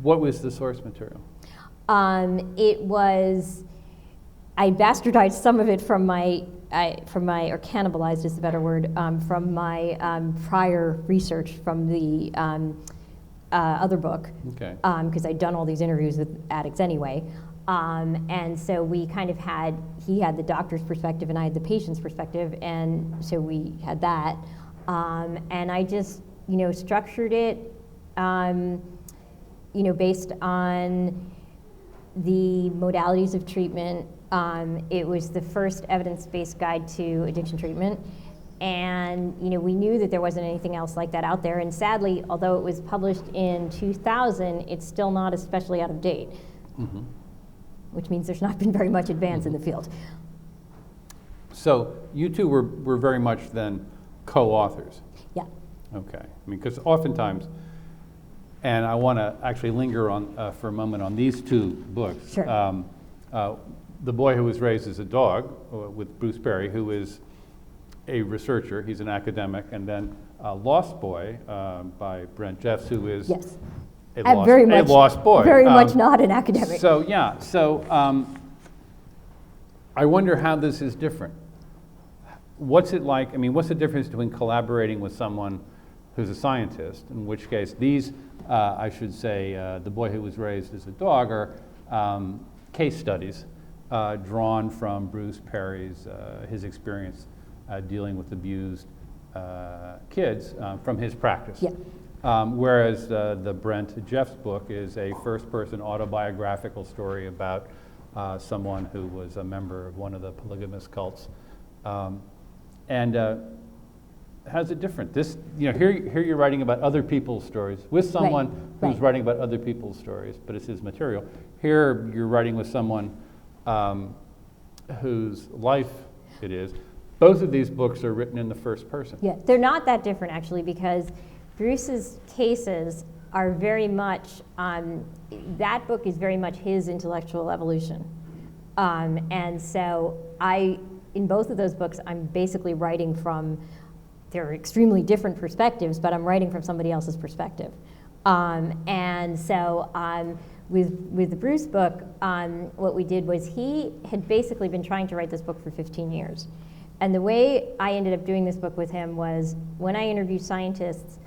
What was the source material? I bastardized some of it from my, or cannibalized is the better word, from my prior research from the other book. Okay. Because I'd done all these interviews with addicts anyway. And so we kind of he had the doctor's perspective and I had the patient's perspective, and so we had that. And I just, structured it, based on the modalities of treatment. It was the first evidence-based guide to addiction treatment. And we knew that there wasn't anything else like that out there. And sadly, although it was published in 2000, it's still not especially out of date. Mm-hmm. Which means there's not been very much advance in the field. So you two were very much then co-authors. Yeah. Okay. I mean, because oftentimes, and I want to actually linger on for a moment on these 2 books. Sure. The Boy Who Was Raised as a Dog with Bruce Perry, who is a researcher, he's an academic, and then Lost Boy by Brent Jeffs, who is yes. a lost boy. Very much not an academic. So I wonder how this is different. What's it like? I mean, what's the difference between collaborating with someone who's a scientist, in which case these, I should say, The Boy Who Was Raised as a Dog are case studies drawn from Bruce Perry's, his experience dealing with abused kids from his practice. Yeah. Whereas the Brent Jeffs book is a first-person autobiographical story about someone who was a member of one of the polygamous cults. And how's it different? This, here you're writing about other people's stories with someone who's writing about other people's stories, but it's his material. Here you're writing with someone whose life it is. Both of these books are written in the first person. Yeah, they're not that different actually, because Bruce's cases are very much, that book is very much his intellectual evolution. And so in both of those books, I'm basically writing from, they're extremely different perspectives, but I'm writing from somebody else's perspective. And so with the Bruce book, what we did was he had basically been trying to write this book for 15 years. And the way I ended up doing this book with him was when I interview scientists,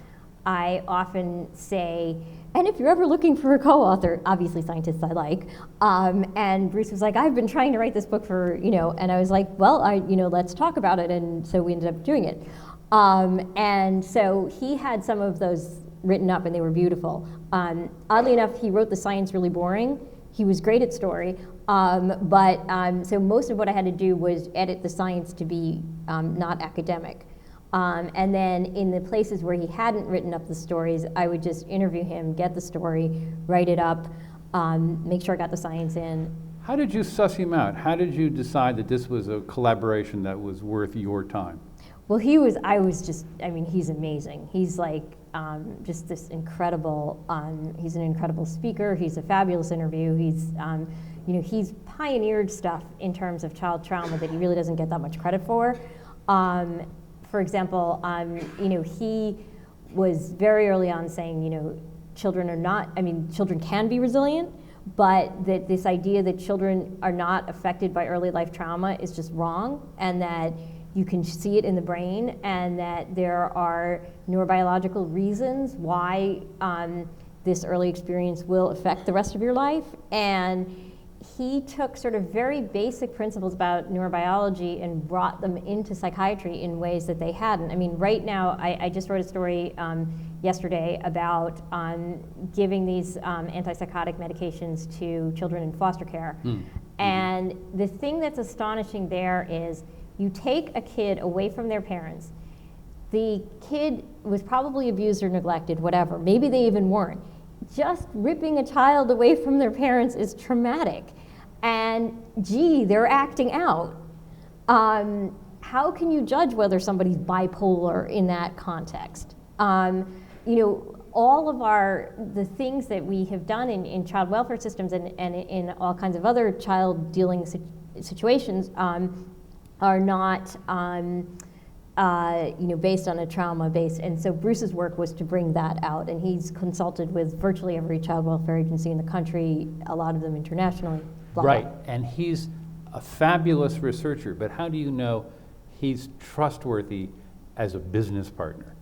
I often say, and if you're ever looking for a co-author, obviously scientists I like, and Bruce was like, I've been trying to write this book for, and I was like, well, let's talk about it, and so we ended up doing it. And so he had some of those written up, and they were beautiful. Oddly enough, he wrote the science really boring. He was great at story, So most of what I had to do was edit the science to be not academic. And then in the places where he hadn't written up the stories, I would just interview him, get the story, write it up, make sure I got the science in. How did you suss him out? How did you decide that this was a collaboration that was worth your time? Well, I mean, he's amazing. He's like just this incredible, he's an incredible speaker. He's a fabulous interview. He's pioneered stuff in terms of child trauma that he really doesn't get that much credit for. For example, he was very early on saying, children can be resilient, but that this idea that children are not affected by early life trauma is just wrong, and that you can see it in the brain, and that there are neurobiological reasons why this early experience will affect the rest of your life. And he took sort of very basic principles about neurobiology and brought them into psychiatry in ways that they hadn't. I mean, right now, I just wrote a story yesterday about giving these antipsychotic medications to children in foster care. And the thing that's astonishing there is you take a kid away from their parents. The kid was probably abused or neglected, whatever. Maybe they even weren't. Just ripping a child away from their parents is traumatic. And they're acting out. How can you judge whether somebody's bipolar in that context? All of the things that we have done in child welfare systems and in all kinds of other child dealing situations are not based on a trauma base. And so Bruce's work was to bring that out, and he's consulted with virtually every child welfare agency in the country, a lot of them internationally. Blah, Right, blah. and he's a fabulous researcher, but how do you know he's trustworthy as a business partner?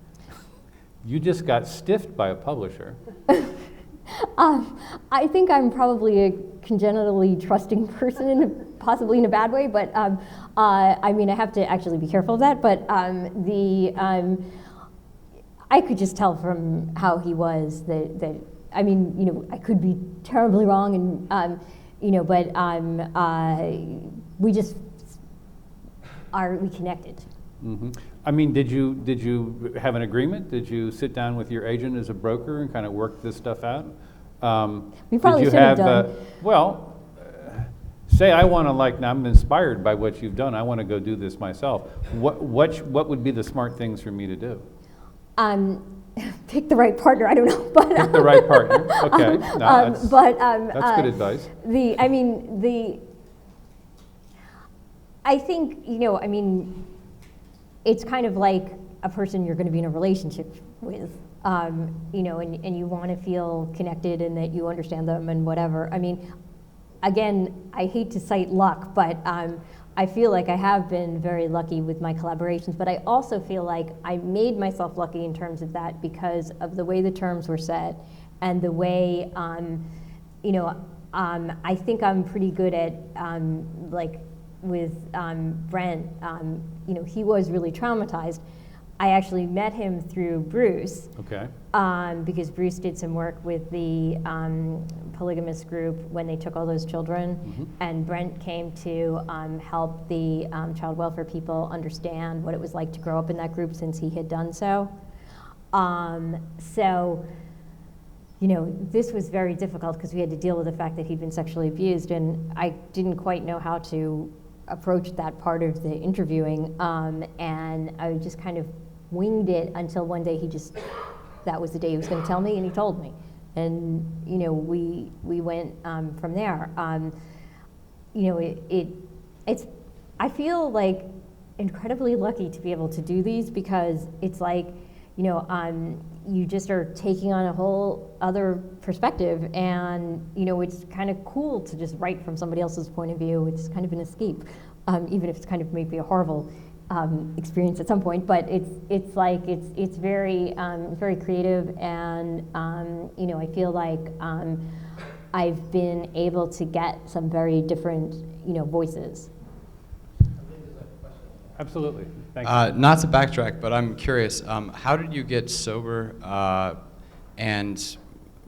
You just got stiffed by a publisher. I think I'm probably a congenitally trusting person, possibly in a bad way, but I have to actually be careful of that. But I could just tell from how he was that I could be terribly wrong, and we connected. Mm-hmm. Did you have an agreement? Did you sit down with your agent as a broker and kind of work this stuff out? We probably should have done. Say I want to I'm inspired by what you've done. I want to go do this myself. What would be the smart things for me to do? Pick the right partner. I don't know, but pick the right partner. Okay, that's good advice. I think it's kind of like a person you're going to be in a relationship with, and you want to feel connected and that you understand them and whatever. Again, I hate to cite luck, but I feel like I have been very lucky with my collaborations, but I also feel like I made myself lucky in terms of that because of the way the terms were set and the way, I think I'm pretty good at, with Brent, he was really traumatized. I actually met him through Bruce. Okay. Because Bruce did some work with the polygamous group when they took all those children, and Brent came to help the child welfare people understand what it was like to grow up in that group since he had done so. This was very difficult because we had to deal with the fact that he'd been sexually abused, and I didn't quite know how to approach that part of the interviewing, and I just kind of winged it until one day that was the day he was going to tell me, and he told me, and we went from there. I feel like incredibly lucky to be able to do these because it's like you just are taking on a whole other perspective, and it's kind of cool to just write from somebody else's point of view. It's kind of an escape, even if it's kind of maybe a horrible experience at some point. But it's very very creative, and I feel like I've been able to get some very different voices. Absolutely. Thank you. Not to backtrack, but I'm curious, how did you get sober, and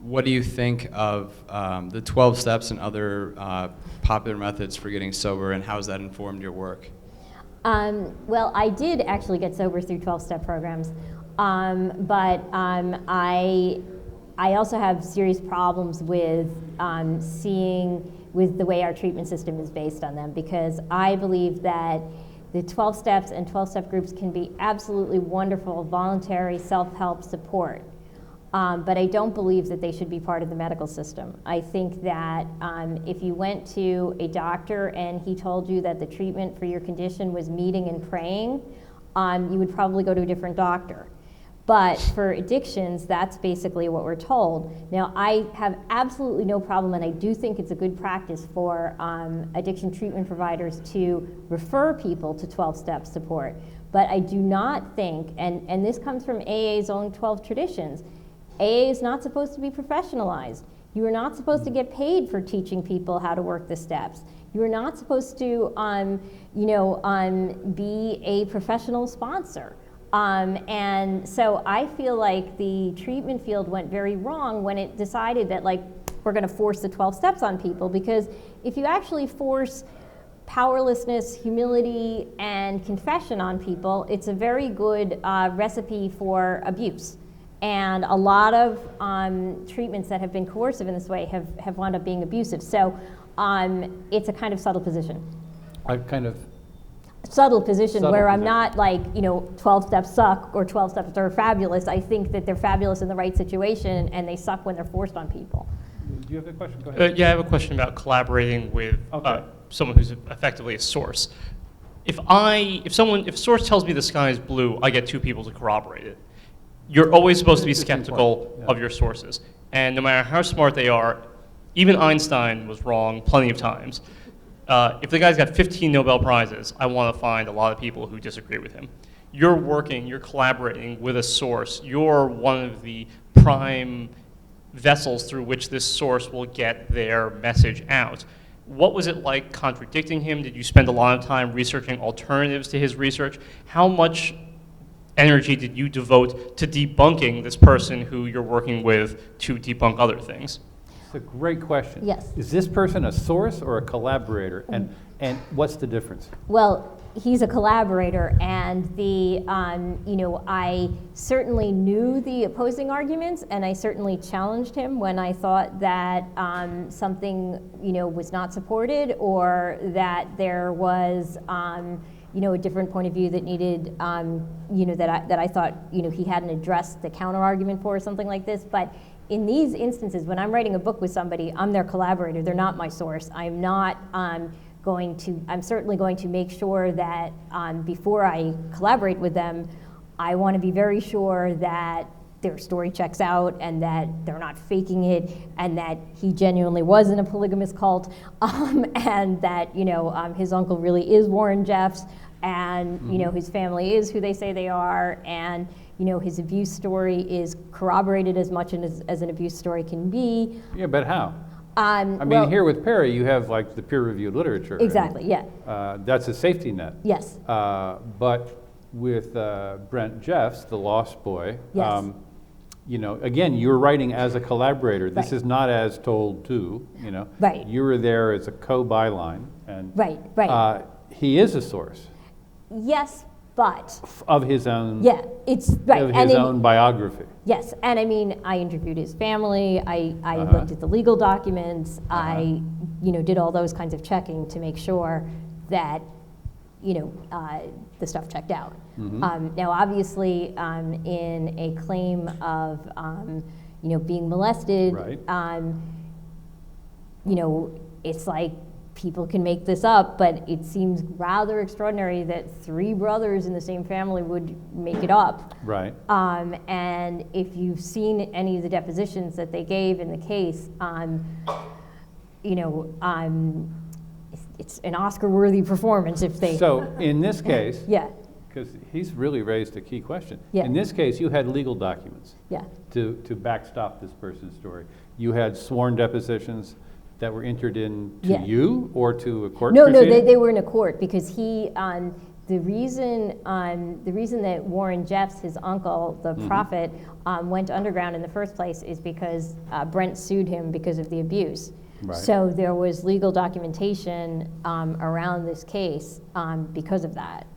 what do you think of the 12 steps and other popular methods for getting sober, and how has that informed your work? Well, I did actually get sober through 12-step programs, but I also have serious problems with seeing with the way our treatment system is based on them, because I believe that the 12 steps and 12-step groups can be absolutely wonderful voluntary self-help support. But I don't believe that they should be part of the medical system. I think that if you went to a doctor and he told you that the treatment for your condition was meeting and praying, you would probably go to a different doctor. But for addictions, that's basically what we're told. Now, I have absolutely no problem, and I do think it's a good practice for addiction treatment providers to refer people to 12-step support. But I do not think, and this comes from AA's own 12 traditions, AA is not supposed to be professionalized. You are not supposed to get paid for teaching people how to work the steps. You are not supposed to, be a professional sponsor. And so I feel like the treatment field went very wrong when it decided that, like, we're going to force the 12 steps on people, because if you actually force powerlessness, humility, and confession on people, it's a very good recipe for abuse. And a lot of treatments that have been coercive in this way have wound up being abusive. So it's a kind of subtle position. Subtle position where I'm not like, 12 steps suck or 12 steps are fabulous. I think that they're fabulous in the right situation, and they suck when they're forced on people. Do you have a question? Go ahead. Yeah, I have a question about collaborating with someone who's effectively a source. If a source tells me the sky is blue, I get two people to corroborate it. You're always supposed to be skeptical of your sources. And no matter how smart they are, even Einstein was wrong plenty of times. If the guy's got 15 Nobel Prizes, I want to find a lot of people who disagree with him. You're collaborating with a source. You're one of the prime vessels through which this source will get their message out. What was it like contradicting him? Did you spend a lot of time researching alternatives to his research? How much energy did you devote to debunking this person who you're working with to debunk other things? It's a great question. Yes. Is this person a source or a collaborator? And what's the difference? Well, he's a collaborator, and I certainly knew the opposing arguments, and I certainly challenged him when I thought that something, was not supported, or that there was, a different point of view that needed, that I thought, he hadn't addressed the counter argument for, or something like this. But in these instances, when I'm writing a book with somebody, I'm their collaborator. They're not my source. I'm not I'm certainly going to make sure that before I collaborate with them, I want to be very sure that their story checks out, and that they're not faking it, and that he genuinely was in a polygamous cult, and that his uncle really is Warren Jeffs, and his family is who they say they are, and his abuse story is corroborated as much as an abuse story can be. Yeah, but how? Well, here with Perry, you have like the peer-reviewed literature. Exactly, and, yeah. That's a safety net. Yes. But with Brent Jeffs, the Lost Boy, Yes. Again, you're writing as a collaborator. This Right. is not as told to, Right. You were there as a co-byline. And, Right. He is a source Yes, but of his own, yeah, it's right. of And his own biography. Yes, and I interviewed his family. I looked at the legal documents. I did all those kinds of checking to make sure that the stuff checked out. Now, obviously, in a claim of being molested, Right. It's like people can make this up, but it seems rather extraordinary that 3 brothers in the same family would make it up. Right. And if you've seen any of the depositions that they gave in the case, it's an Oscar-worthy performance if they. So in this case, Yeah, because he's really raised a key question. Yeah. In this case, you had legal documents yeah, to backstop this person's story. You had sworn depositions that were entered in to Yeah. you or to a court no, proceeding? they were in a court because he the reason that Warren Jeffs, his uncle, the prophet, went underground in the first place is because Brent sued him because of the abuse. Right. So there was legal documentation around this case because of that.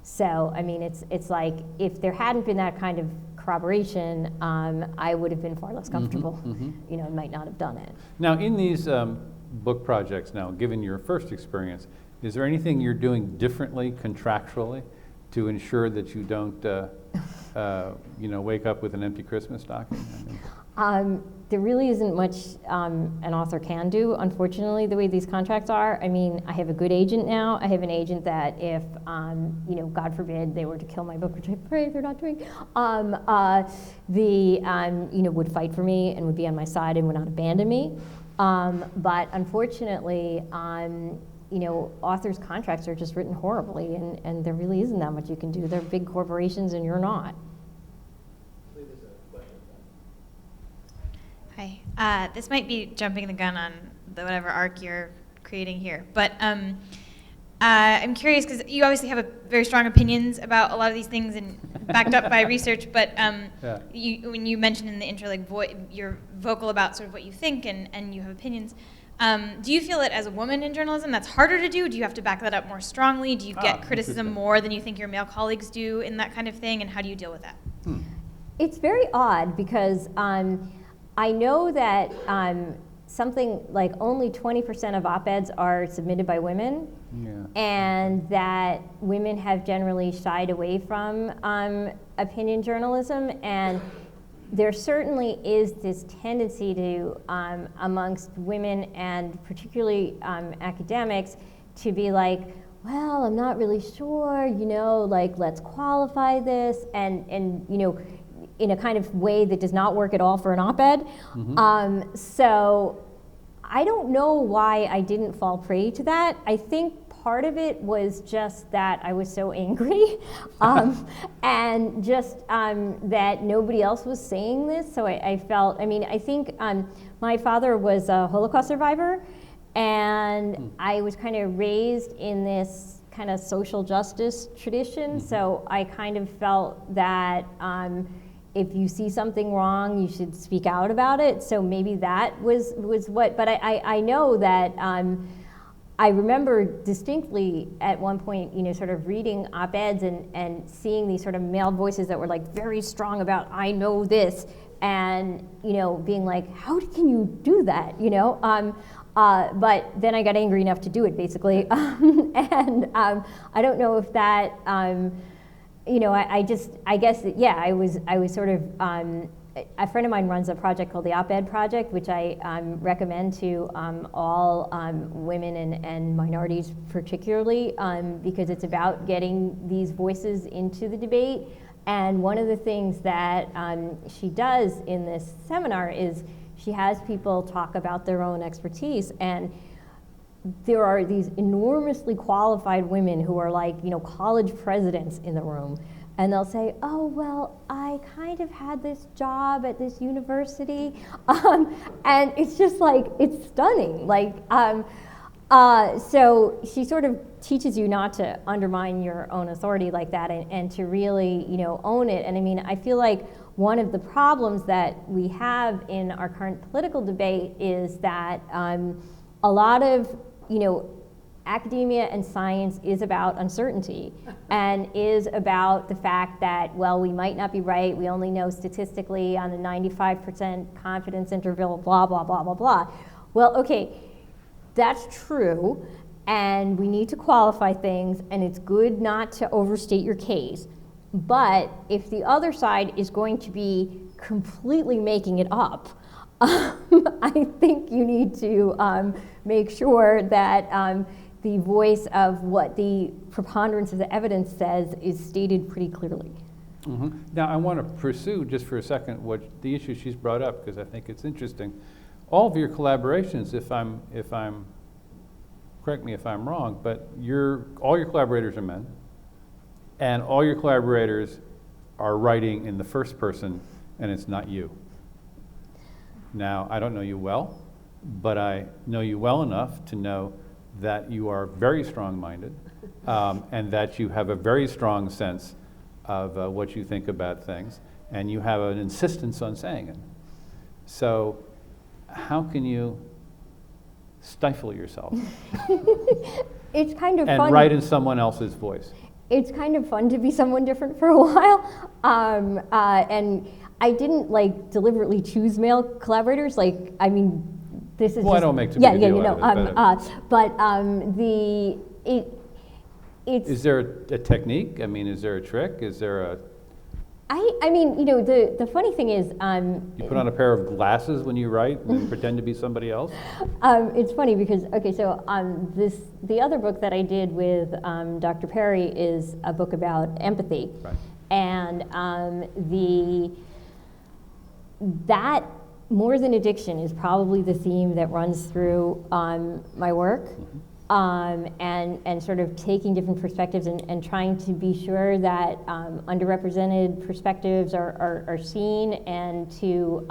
So I mean, it's like if there hadn't been that kind of corroboration, I would have been far less comfortable. You know, might not have done it. Now, in these book projects now, given your first experience, is there anything you're doing differently contractually to ensure that you don't, you know, wake up with an empty Christmas stocking? I mean, there really isn't much an author can do, unfortunately, the way these contracts are. I mean, I have a good agent now. I have an agent that if, you know, God forbid they were to kill my book, which I pray they're not doing, you know, would fight for me and would be on my side and would not abandon me. But unfortunately, you know, authors' contracts are just written horribly, and there really isn't that much you can do. They're big corporations, and you're not. Hi. This might be jumping the gun on the whatever arc you're creating here, but I'm curious because you obviously have very strong opinions about a lot of these things and backed up by research. But Yeah. when you mentioned in the intro, like you're vocal about sort of what you think and you have opinions. Do you feel that as a woman in journalism, that's harder to do? Do you have to back that up more strongly? Do you get criticism more than you think your male colleagues do in that kind of thing? And how do you deal with that? It's very odd because I know that something like only 20% of op-eds are submitted by women, and that women have generally shied away from opinion journalism, and there certainly is this tendency to, amongst women and particularly academics, to be like, well, I'm not really sure, you know, like, let's qualify this, and you know, in a kind of way that does not work at all for an op-ed. So I don't know why I didn't fall prey to that. I think part of it was just that I was so angry, and just that nobody else was saying this. So I felt, I mean, I think my father was a Holocaust survivor, and I was kind of raised in this kind of social justice tradition. So I kind of felt that if you see something wrong, you should speak out about it. So maybe that was what, but I know that I remember distinctly at one point, you know, sort of reading op-eds and seeing these sort of male voices that were like very strong about, I know this, and, you know, being like, how can you do that, you know? But then I got angry enough to do it, basically. And I don't know if that, you know, I guess, yeah, I was sort of, a friend of mine runs a project called the Op-Ed Project, which I recommend to all women and minorities particularly, because it's about getting these voices into the debate. And one of the things that she does in this seminar is she has people talk about their own expertise, and there are these enormously qualified women who are like, you know, college presidents in the room, and they'll say, oh, well, I kind of had this job at this university, and it's just like, it's stunning. Like, so she sort of teaches you not to undermine your own authority like that, and to really, you know, own it. And I mean, I feel like one of the problems that we have in our current political debate is that a lot of, you know, academia and science is about uncertainty and is about the fact that, well, we might not be right, we only know statistically on the 95% confidence interval, blah, blah, blah, blah, blah. Well, okay, that's true, and we need to qualify things, and it's good not to overstate your case. But if the other side is going to be completely making it up, I think you need to make sure that the voice of what the preponderance of the evidence says is stated pretty clearly. Now, I want to pursue just for a second what the issue she's brought up, because I think it's interesting. All of your collaborations, if I'm, correct me if I'm wrong, but all your collaborators are men, and all your collaborators are writing in the first person, and it's not you. Now, I don't know you well, but I know you well enough to know that you are very strong-minded, and that you have a very strong sense of what you think about things, and you have an insistence on saying it. So how can you stifle yourself It's kind of and fun. write in someone else's voice? It's kind of fun to be someone different for a while. And I didn't like deliberately choose male collaborators. Like, I mean, this is Well, I just, don't make too big a deal out of it, it's. Is there a technique? I mean, is there a trick? Is there a... I mean, you know, the funny thing is, You put on a pair of glasses when you write and then pretend to be somebody else? it's funny because, okay, so the other book that I did with Dr. Perry is a book about empathy. Right. And that more than addiction is probably the theme that runs through my work. Mm-hmm. And sort of taking different perspectives and trying to be sure that underrepresented perspectives are seen, and to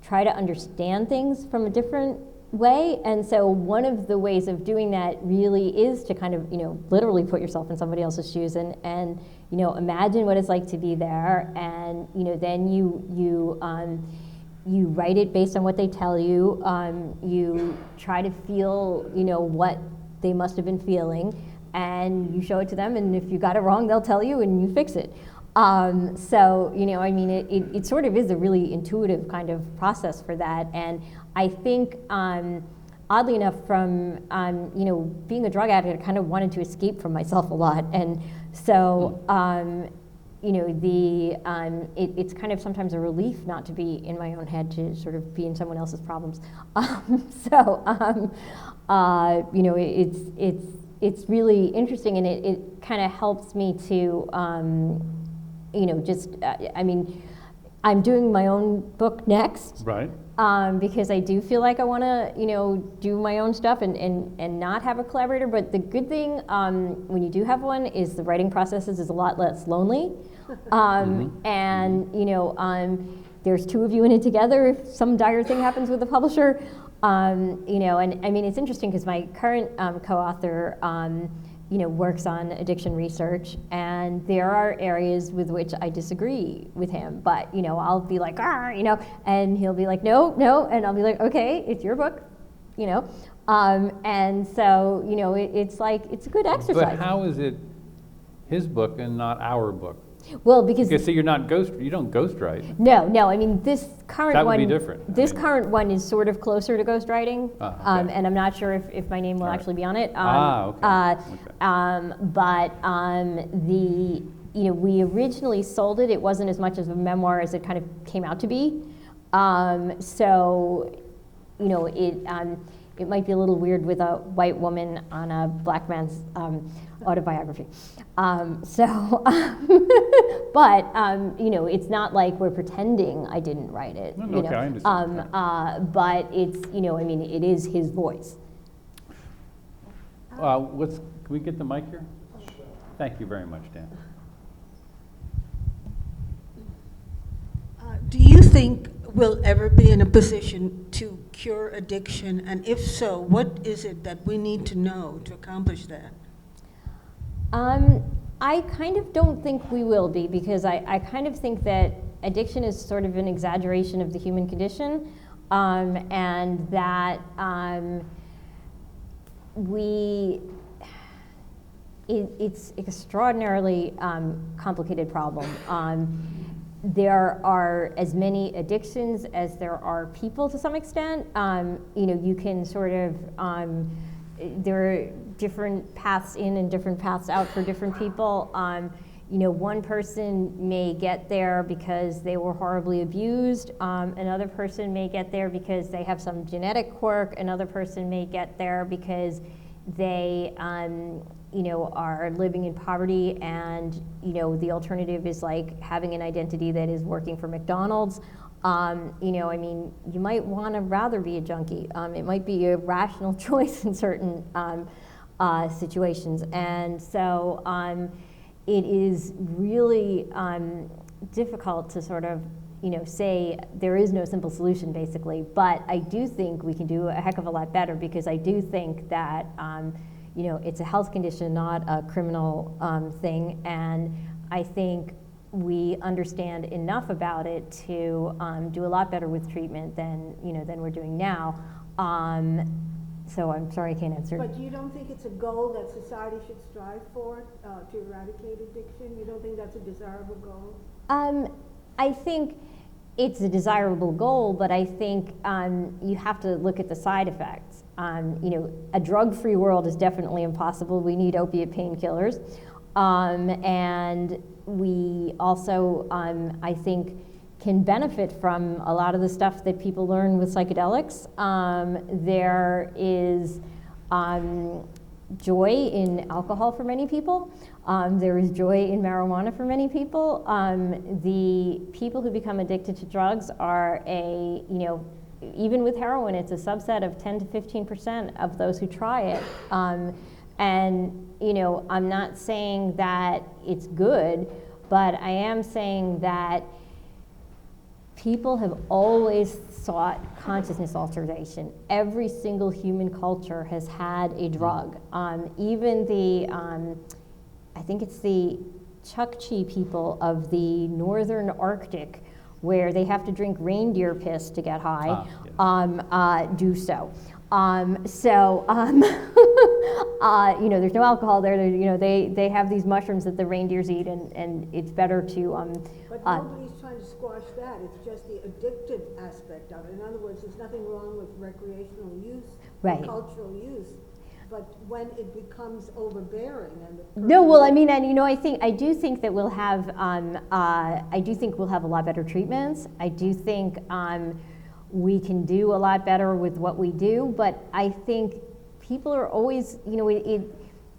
try to understand things from a different way. And so one of the ways of doing that really is to kind of, you know, literally put yourself in somebody else's shoes and you know, imagine what it's like to be there, and you know, then you write it based on what they tell you. You try to feel, you know, what they must have been feeling, and you show it to them. And if you got it wrong, they'll tell you, and you fix it. So, you know, I mean, it sort of is a really intuitive kind of process for that. And I think, oddly enough, from you know, being a drug addict, I kind of wanted to escape from myself a lot, and so. You know, it's kind of sometimes a relief not to be in my own head, to sort of be in someone else's problems. You know, it's really interesting, and it kind of helps me to, you know, just, I mean, I'm doing my own book next. Right. Because I do feel like I want to, you know, do my own stuff and not have a collaborator. But the good thing when you do have one is the writing process is a lot less lonely. And, you know, there's two of you in it together if some dire thing happens with the publisher. You know, and I mean, it's interesting because my current co-author, you know, works on addiction research, and there are areas with which I disagree with him, but, you know, I'll be like, you know, and he'll be like, no, and I'll be like, okay, it's your book, you know. And so, you know, it's like, it's a good exercise. But how is it his book and not our book? Well, because So you don't ghostwrite. no, I mean, this current That would one. be different. This current one is sort of closer to ghostwriting, Okay. and I'm not sure if my name will All right. actually be on it. Okay. But you know, we originally sold it. It wasn't as much as a memoir as it kind of came out to be. So, you know, it might be a little weird with a white woman on a black man's autobiography. But you know, it's not like we're pretending I didn't write it. No, You okay, know? I understand. But it's, you know, I mean, it is his voice. Can we get the mic here? Thank you very much, Dan. Do you think we'll ever be in a position to cure addiction? And if so, what is it that we need to know to accomplish that? I kind of don't think we will be, because I kind of think that addiction is sort of an exaggeration of the human condition, and that it's extraordinarily complicated problem. There are as many addictions as there are people to some extent. You know, you can sort of, there are different paths in and different paths out for different people. You know, one person may get there because they were horribly abused. Another person may get there because they have some genetic quirk. Another person may get there because they, you know, are living in poverty, and, you know, the alternative is like having an identity that is working for McDonald's. You know, I mean, you might want to rather be a junkie. It might be a rational choice in certain situations. And so it is really difficult to sort of say there is no simple solution, basically. But I do think we can do a heck of a lot better, because I do think that it's a health condition, not a criminal thing, and I think we understand enough about it to do a lot better with treatment than we're doing now. So I'm sorry I can't answer. But you don't think it's a goal that society should strive for, to eradicate addiction? You don't think that's a desirable goal? I think it's a desirable goal, but I think you have to look at the side effects. A drug-free world is definitely impossible. We need opiate painkillers. And we also, I think, can benefit from a lot of the stuff that people learn with psychedelics. There is joy in alcohol for many people. There is joy in marijuana for many people. The people who become addicted to drugs are even with heroin, it's a subset of 10 to 15% of those who try it. And I'm not saying that it's good, but I am saying that people have always sought consciousness alteration. Every single human culture has had a drug. Even the, I think it's the Chukchi people of the northern Arctic, where they have to drink reindeer piss to get high, do so. There's no alcohol there. They have these mushrooms that the reindeers eat, and it's better to. But nobody's trying to squash that. It's just the addictive aspect of it. In other words, there's nothing wrong with recreational use, Right. cultural use, but when it becomes overbearing and the No, well, I mean, and I do think that we'll have a lot better treatments. I do think we can do a lot better with what we do, but I think people are always,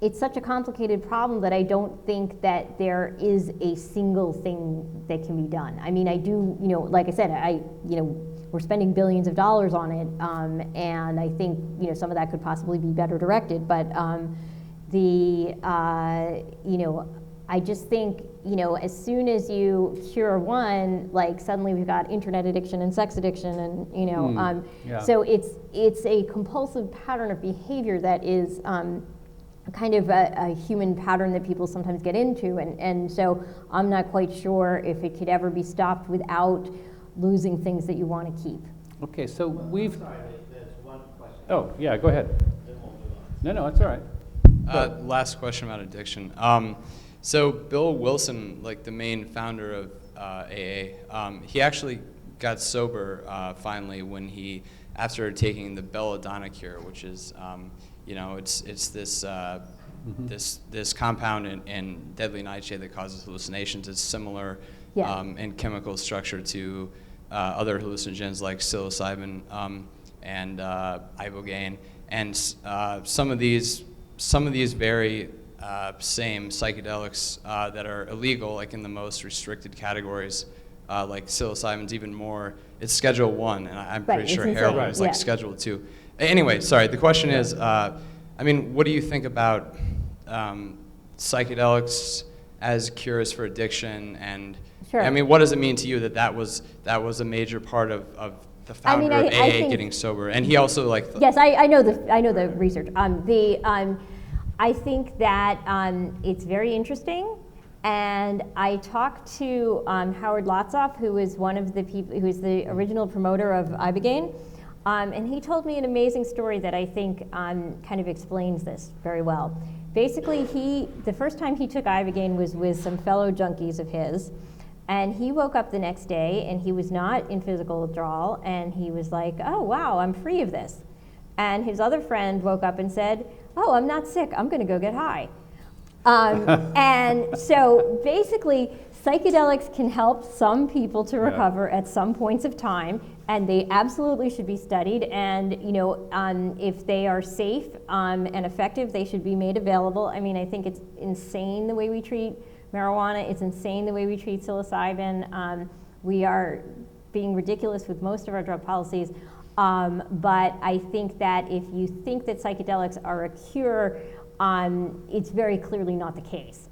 it's such a complicated problem that I don't think that there is a single thing that can be done. I mean, I do, like I said, we're spending billions of dollars on it, and I think, some of that could possibly be better directed, but I just think, as soon as you cure one, like suddenly we've got internet addiction and sex addiction, and so it's a compulsive pattern of behavior that is kind of a human pattern that people sometimes get into, and so I'm not quite sure if it could ever be stopped without losing things that you want to keep. Okay, so we've. Sorry, there's one question. Oh, yeah, go ahead. Then we'll move on. No, it's all right. Last question about addiction. So Bill Wilson, like the main founder of AA, he actually got sober finally when he, after taking the belladonna cure, which is, it's this this compound in deadly nightshade that causes hallucinations. It's similar in chemical structure to other hallucinogens like psilocybin and ibogaine, and some of these very same psychedelics that are illegal, like in the most restricted categories, like psilocybin's even more. It's Schedule 1, and I'm pretty sure heroin is like Schedule 2. Anyway, sorry. The question is, what do you think about psychedelics as cures for addiction? And what does it mean to you that was a major part of the founder of AA getting sober? And he also yes, I know the research. I think that it's very interesting, and I talked to Howard Lotzoff, who is one of the people, who is the original promoter of ibogaine, and he told me an amazing story that I think kind of explains this very well. Basically, the first time he took ibogaine was with some fellow junkies of his, and he woke up the next day and he was not in physical withdrawal, and he was like, oh wow, I'm free of this. And his other friend woke up and said, oh, I'm not sick, I'm gonna go get high. And so basically, psychedelics can help some people to recover at some points of time, and they absolutely should be studied, and if they are safe and effective, they should be made available. I mean, I think it's insane the way we treat marijuana, it's insane the way we treat psilocybin. We are being ridiculous with most of our drug policies. But I think that if you think that psychedelics are a cure, it's very clearly not the case.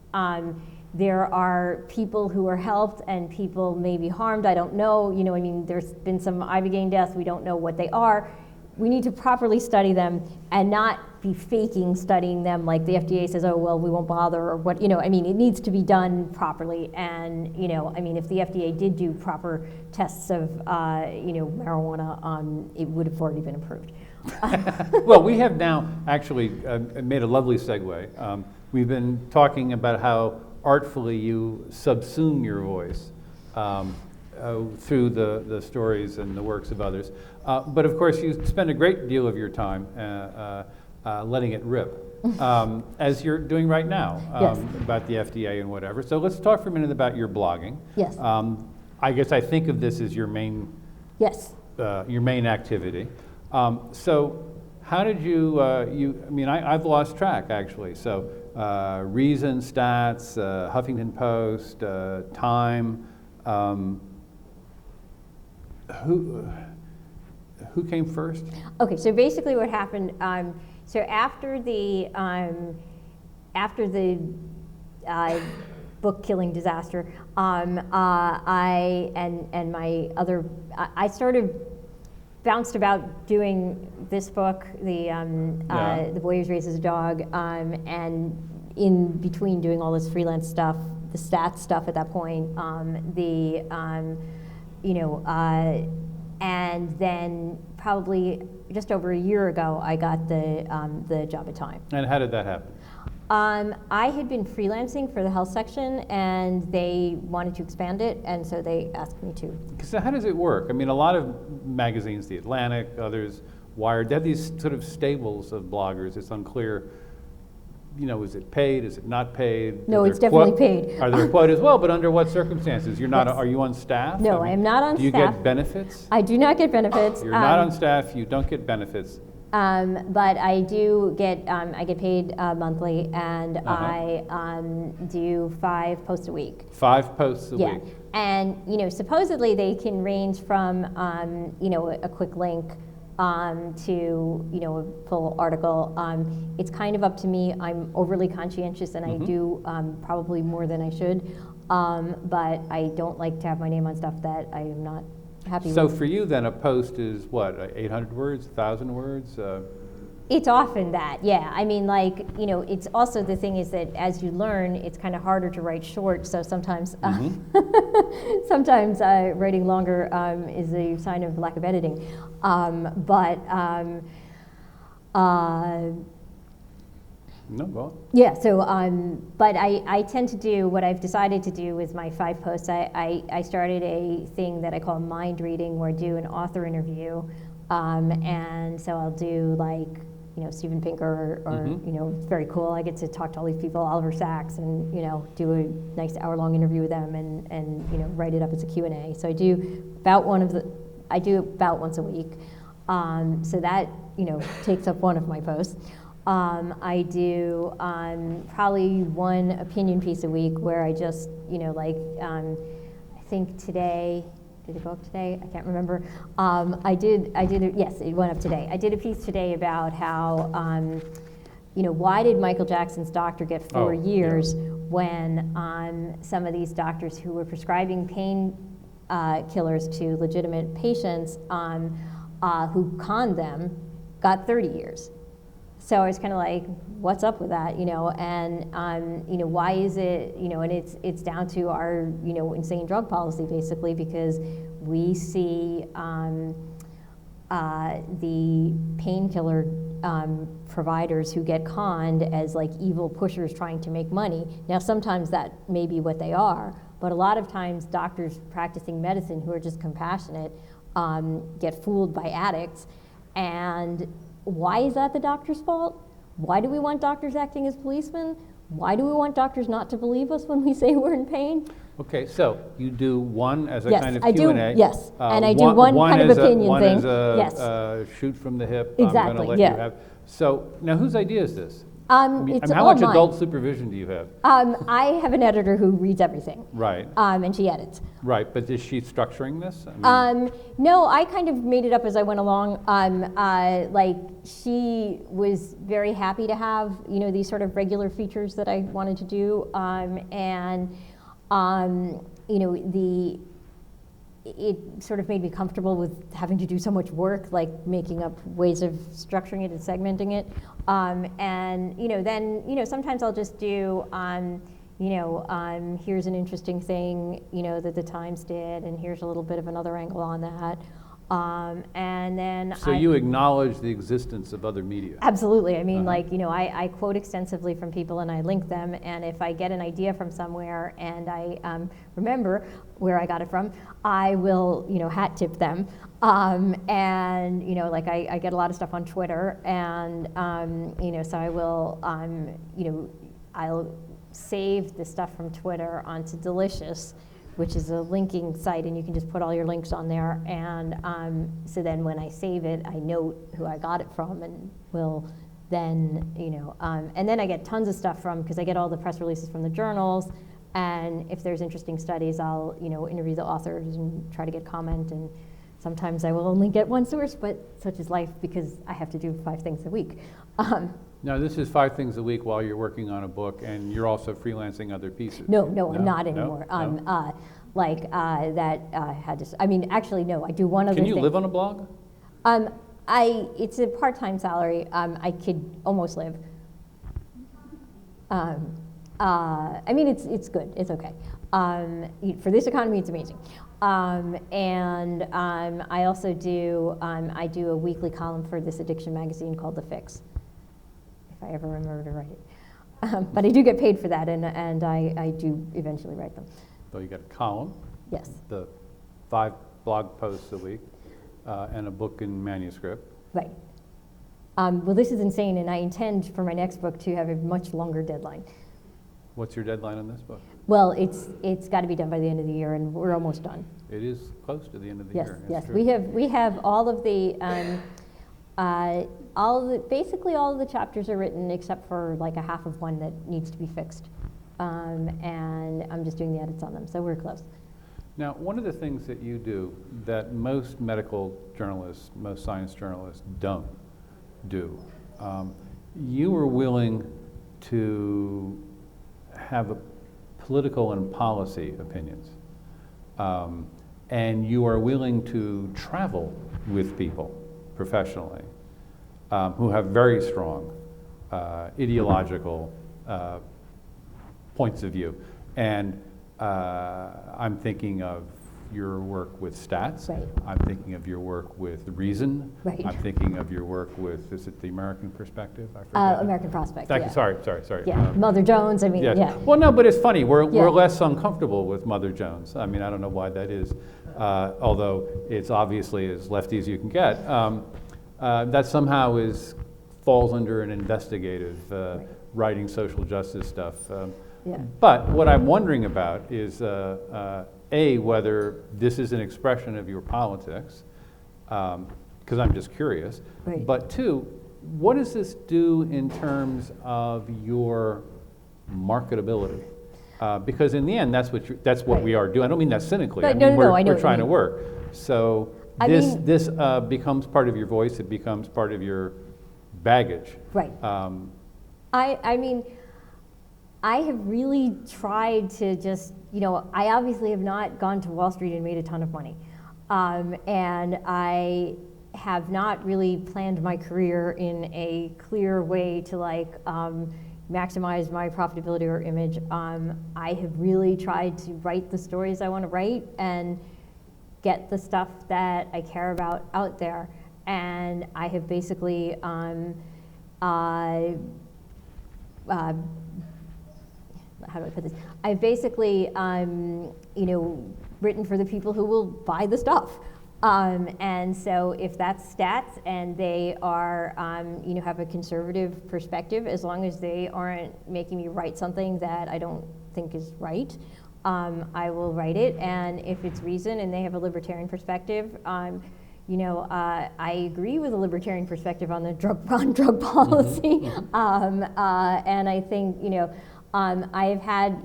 There are people who are helped and people may be harmed. I don't know. You know, I mean, there's been some ibogaine deaths. We don't know what they are. We need to properly study them and not be faking studying them like the FDA says, oh, well, we won't bother, or what, you know, I mean, it needs to be done properly. And, you know, I mean, if the FDA did do proper tests of, you know, marijuana, it would have already been approved. Well, we have now actually made a lovely segue. We've been talking about how artfully you subsume your voice through the stories and the works of others. But of course, you spend a great deal of your time letting it rip, as you're doing right now, Yes. about the FDA and whatever. So let's talk for a minute about your blogging. Yes. I guess I think of this as your main Yes. activity. So how did you, I mean, I've lost track actually. So Reason, Stats, Huffington Post, Time, who came first? Okay, so basically what happened, so after the book killing disaster, I and my other, I sort of bounced about doing this book, The Boy Who Raises a Dog, and in between doing all this freelance stuff, the stats stuff at that point, and then probably just over a year ago, I got the job at Time. And how did that happen? I had been freelancing for the health section, and they wanted to expand it, and so they asked me to. So how does it work? I mean, a lot of magazines, The Atlantic, others, Wired, they have these sort of stables of bloggers. It's unclear, you know, is it paid? Is it not paid? No, it's definitely paid. Are there quotas as well? But under what circumstances? You're not. Yes. Are you on staff? No, I am not on staff. Do you staff. get benefits? I do not get benefits. You're not on staff. You don't get benefits. But I do get, I get paid monthly, and I do 5 posts a week. 5 posts a Yeah, week. and you know, supposedly they can range from you know, a quick link to, you know, a full article. It's kind of up to me. I'm overly conscientious, and I do probably more than I should, but I don't like to have my name on stuff that I am not happy So with. for you then, a post is what, 800 words, 1,000 words? It's often that, yeah. I mean, like, you know, it's also, the thing is that as you learn, it's kind of harder to write short, so sometimes sometimes writing longer is a sign of lack of editing. No, go on. Yeah, so, but I tend to do, what I've decided to do with my 5 posts, I started a thing that I call mind reading, where I do an author interview, and so I'll do, like, you know, Steven Pinker, or you know, it's very cool. I get to talk to all these people, Oliver Sacks, and, you know, do a nice hour-long interview with them, and you know, write it up as a Q&A. So I do about once a week. So that, you know, takes up one of my posts. I do probably 1 opinion piece a week, where I just, you know, like, I think today, did it go up today? I can't remember. Yes, it went up today. I did a piece today about how, you know, why did Michael Jackson's doctor get 4 years when some of these doctors who were prescribing pain killers to legitimate patients who conned them got 30 years. So I was kind of like, what's up with that, you know? And you know, why is it, you know? And it's down to our, you know, insane drug policy, basically, because we see the painkiller providers who get conned as like evil pushers trying to make money. Now, sometimes that may be what they are, but a lot of times doctors practicing medicine who are just compassionate get fooled by addicts. And why is that the doctor's fault? Why do we want doctors acting as policemen? Why do we want doctors not to believe us when we say we're in pain? Okay, so you do one as a Yes, kind of I do, Q&A. yes, and I do one kind of as opinion one thing, as a yes. shoot from the hip. Exactly, I'm gonna let yeah. you have. So now, whose idea is this? It's how much online. adult supervision do you have? I have an editor who reads everything. Right. And she edits. Right, but is she structuring this? I mean, No, I kind of made it up as I went along. Like she was very happy to have, these sort of regular features that I wanted to do, it sort of made me comfortable with having to do so much work, like making up ways of structuring it and segmenting it. Then sometimes I'll just do, here's an interesting thing, that the Times did, and here's a little bit of another angle on that. And then so you acknowledge the existence of other media. Absolutely. I mean, I quote extensively from people and I link them, and if I get an idea from somewhere and I remember where I got it from, I will, hat tip them. I get a lot of stuff on Twitter, and, so I will, I'll save the stuff from Twitter onto Delicious, which is a linking site, and you can just put all your links on there. And so then when I save it, I note who I got it from, and will then, and then I get tons of stuff because I get all the press releases from the journals. And if there's interesting studies, I'll, interview the authors and try to get comment. And sometimes I will only get one source, but such is life because I have to do 5 things a week. Now, this is 5 things a week while you're working on a book, and you're also freelancing other pieces. No, I'm not anymore. No? Actually, no, I do one other thing. Can you live on a blog? It's a part-time salary. I could almost live. It's good. It's okay. For this economy, it's amazing. I also do, I do a weekly column for this addiction magazine called The Fix, if I ever remember to write it. But I do get paid for that, and I do eventually write them. So you got a column. Yes. The 5 blog posts a week, and a book in manuscript. Right. Well, this is insane, and I intend for my next book to have a much longer deadline. What's your deadline on this book? Well, it's got to be done by the end of the year, and we're almost done. It is close to the end of the Yes, year. yes. True. We have all of the basically all of the chapters are written except for like a half of one that needs to be fixed, and I'm just doing the edits on them, so we're close. Now, one of the things that you do that most medical journalists, most science journalists don't do, you are willing to have a political and policy opinions, and you are willing to travel with people professionally who have very strong ideological points of view. And I'm thinking of your work with stats. Right. I'm thinking of your work with reason. Right. I'm thinking of your work with, is it the American Perspective? I forget. American Prospect. Thank Yeah. you. Sorry. Yeah, Mother Jones. I mean, Yes. yeah. Well, no, but it's funny. We're Yeah. less uncomfortable with Mother Jones. I mean, I don't know why that is, although it's obviously as lefty as you can get. That somehow falls under an investigative, writing social justice stuff. Yeah. But what I'm wondering about is, A, whether this is an expression of your politics, because I'm just curious. Right. But 2, what does this do in terms of your marketability? Because in the end, that's what Right. we are doing. I don't mean that cynically. Right, I mean, no, I know we're what you trying to mean. work. So I this mean- this becomes part of your voice. It becomes part of your baggage. Right. I mean, I have really tried to just, I obviously have not gone to Wall Street and made a ton of money. And I have not really planned my career in a clear way to maximize my profitability or image. I have really tried to write the stories I want to write and get the stuff that I care about out there. And I have basically, how do I put this? I've basically, written for the people who will buy the stuff. And so if that's stats and they are, have a conservative perspective, as long as they aren't making me write something that I don't think is right, I will write it. And if it's reason and they have a libertarian perspective, I agree with the libertarian perspective on the drug policy, and I think I have had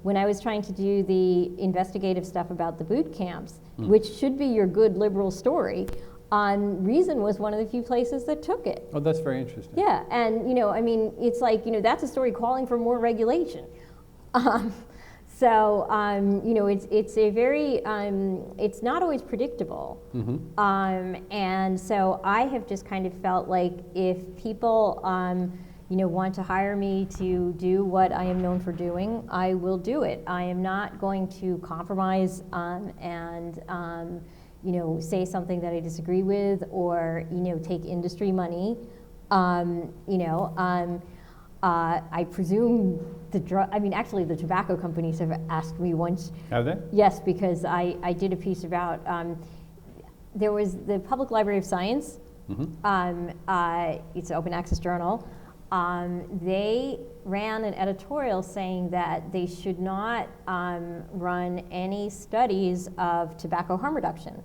when I was trying to do the investigative stuff about the boot camps, which should be your good liberal story. Reason was one of the few places that took it. Oh, that's very interesting. Yeah, and it's like that's a story calling for more regulation. It's a very it's not always predictable. And so I have just kind of felt like if people want to hire me to do what I am known for doing, I will do it. I am not going to compromise and say something that I disagree with, or take industry money. I presume actually the tobacco companies have asked me once. Have they? Yes, because I did a piece about, there was the Public Library of Science, it's an open access journal. They ran an editorial saying that they should not run any studies of tobacco harm reduction.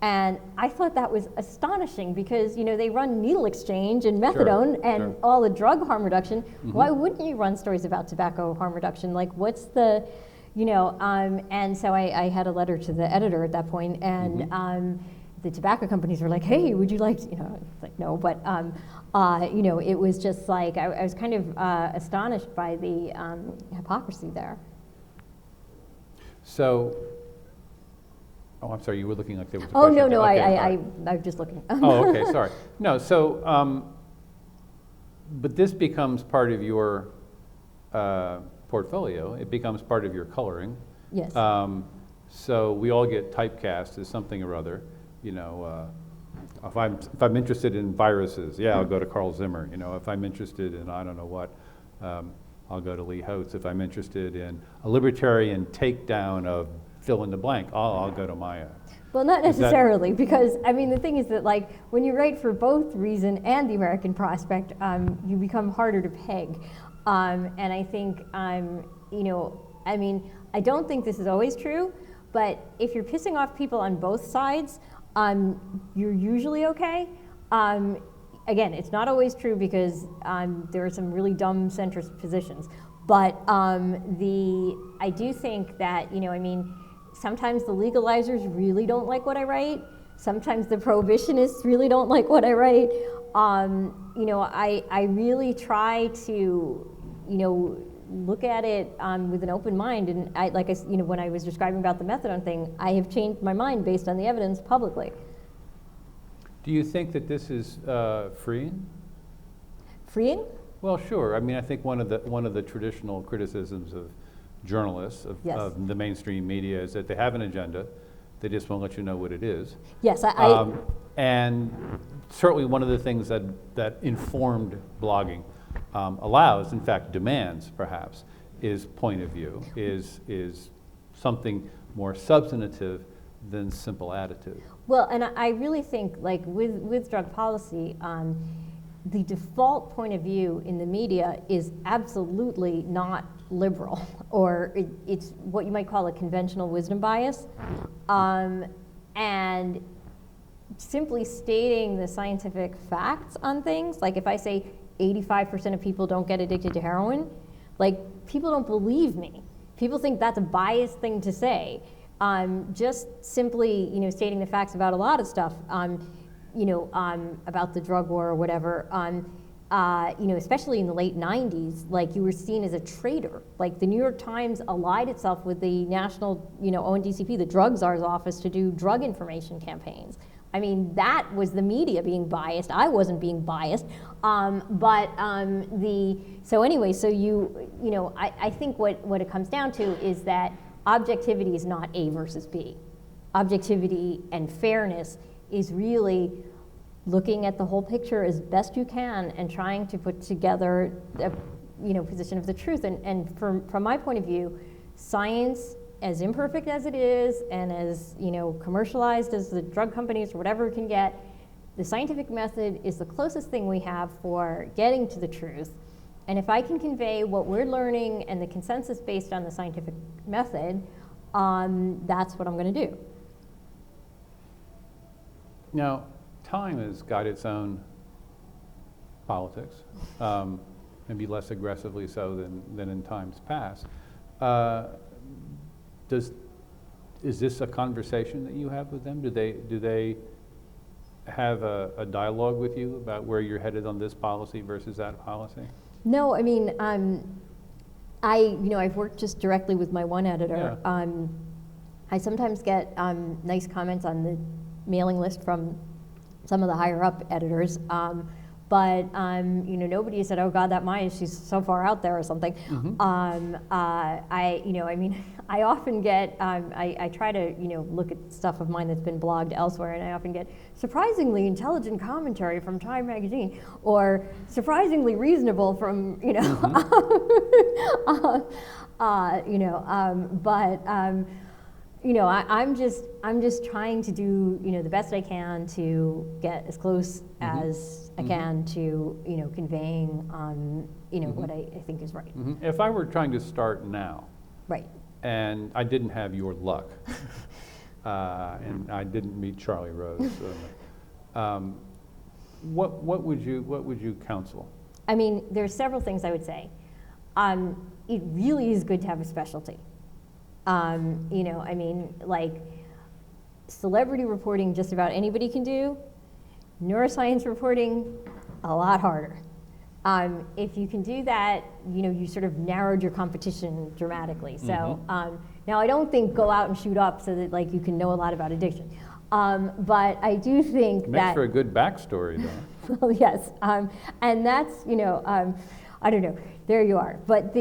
And I thought that was astonishing because, they run needle exchange and methadone and all the drug harm reduction. Why wouldn't you run stories about tobacco harm reduction? Like, what's the, and so I had a letter to the editor at that point, and the tobacco companies were like, hey, would you like, it's like, no, but, it was just like, I was kind of astonished by the hypocrisy there. So, oh, I'm sorry, you were looking like there was a question. question. No, Okay, I'm just looking. Oh, okay, sorry. No, so, but this becomes part of your portfolio. It becomes part of your coloring. Yes. So we all get typecast as something or other. If I'm interested in viruses, I'll go to Carl Zimmer. If I'm interested in I don't know what, I'll go to Lee Hotz. If I'm interested in a libertarian takedown of fill in the blank, I'll go to Maia. Well, not necessarily, because the thing is that when you write for both Reason and the American Prospect, you become harder to peg. And I think I don't think this is always true, but if you're pissing off people on both sides, you're usually okay. Again, it's not always true because there are some really dumb centrist positions, but I do think that sometimes the legalizers really don't like what I write. Sometimes the prohibitionists really don't like what I write. I really try to, look at it with an open mind. And when I was describing about the methadone thing, I have changed my mind based on the evidence publicly. Do you think that this is freeing? Freeing? Well, sure. I think one of the traditional criticisms of journalists, of the mainstream media, is that they have an agenda, they just won't let you know what it is. Yes, and certainly one of the things that informed blogging allows, in fact demands perhaps, is point of view, is something more substantive than simple attitude. Well, and I really think with drug policy, the default point of view in the media is absolutely not liberal, or it's what you might call a conventional wisdom bias. And simply stating the scientific facts on things, like if I say 85% of people don't get addicted to heroin, people don't believe me. People think that's a biased thing to say. Just simply, stating the facts about a lot of stuff, about the drug war or whatever, especially in the late 90s, you were seen as a traitor. The New York Times allied itself with the national, ONDCP, the drug czar's office, to do drug information campaigns. That was the media being biased. I wasn't being biased. I think what it comes down to is that objectivity is not A versus B. Objectivity and fairness is really looking at the whole picture as best you can and trying to put together a position of the truth. And from my point of view, science, as imperfect as it is and as commercialized as the drug companies or whatever it can get, the scientific method is the closest thing we have for getting to the truth. And if I can convey what we're learning and the consensus based on the scientific method, that's what I'm going to do. Now, Time has got its own politics, maybe less aggressively so than in times past. Is this a conversation that you have with them? Do they have a dialogue with you about where you're headed on this policy versus that policy? No, I mean, I've worked just directly with my one editor. Yeah. I sometimes get nice comments on the mailing list from some of the higher up editors, but nobody said, "Oh God, that Maia, she's so far out there" or something. Mm-hmm. I often get, I try to, look at stuff of mine that's been blogged elsewhere, and I often get surprisingly intelligent commentary from Time magazine, or surprisingly reasonable from, I'm just trying to do, the best I can to get as close as I can to, conveying, what I think is right. Mm-hmm. If I were trying to start now, Right. and I didn't have your luck, and I didn't meet Charlie Rose, what would you counsel? I mean, there's several things I would say. It really is good to have a specialty. Like celebrity reporting, just about anybody can do. Neuroscience reporting, a lot harder. If you can do that, you sort of narrowed your competition dramatically. So now I don't think go out and shoot up so that you can know a lot about addiction. But I do think Makes for a good backstory, though. Well, yes, and that's I don't know. There you are. But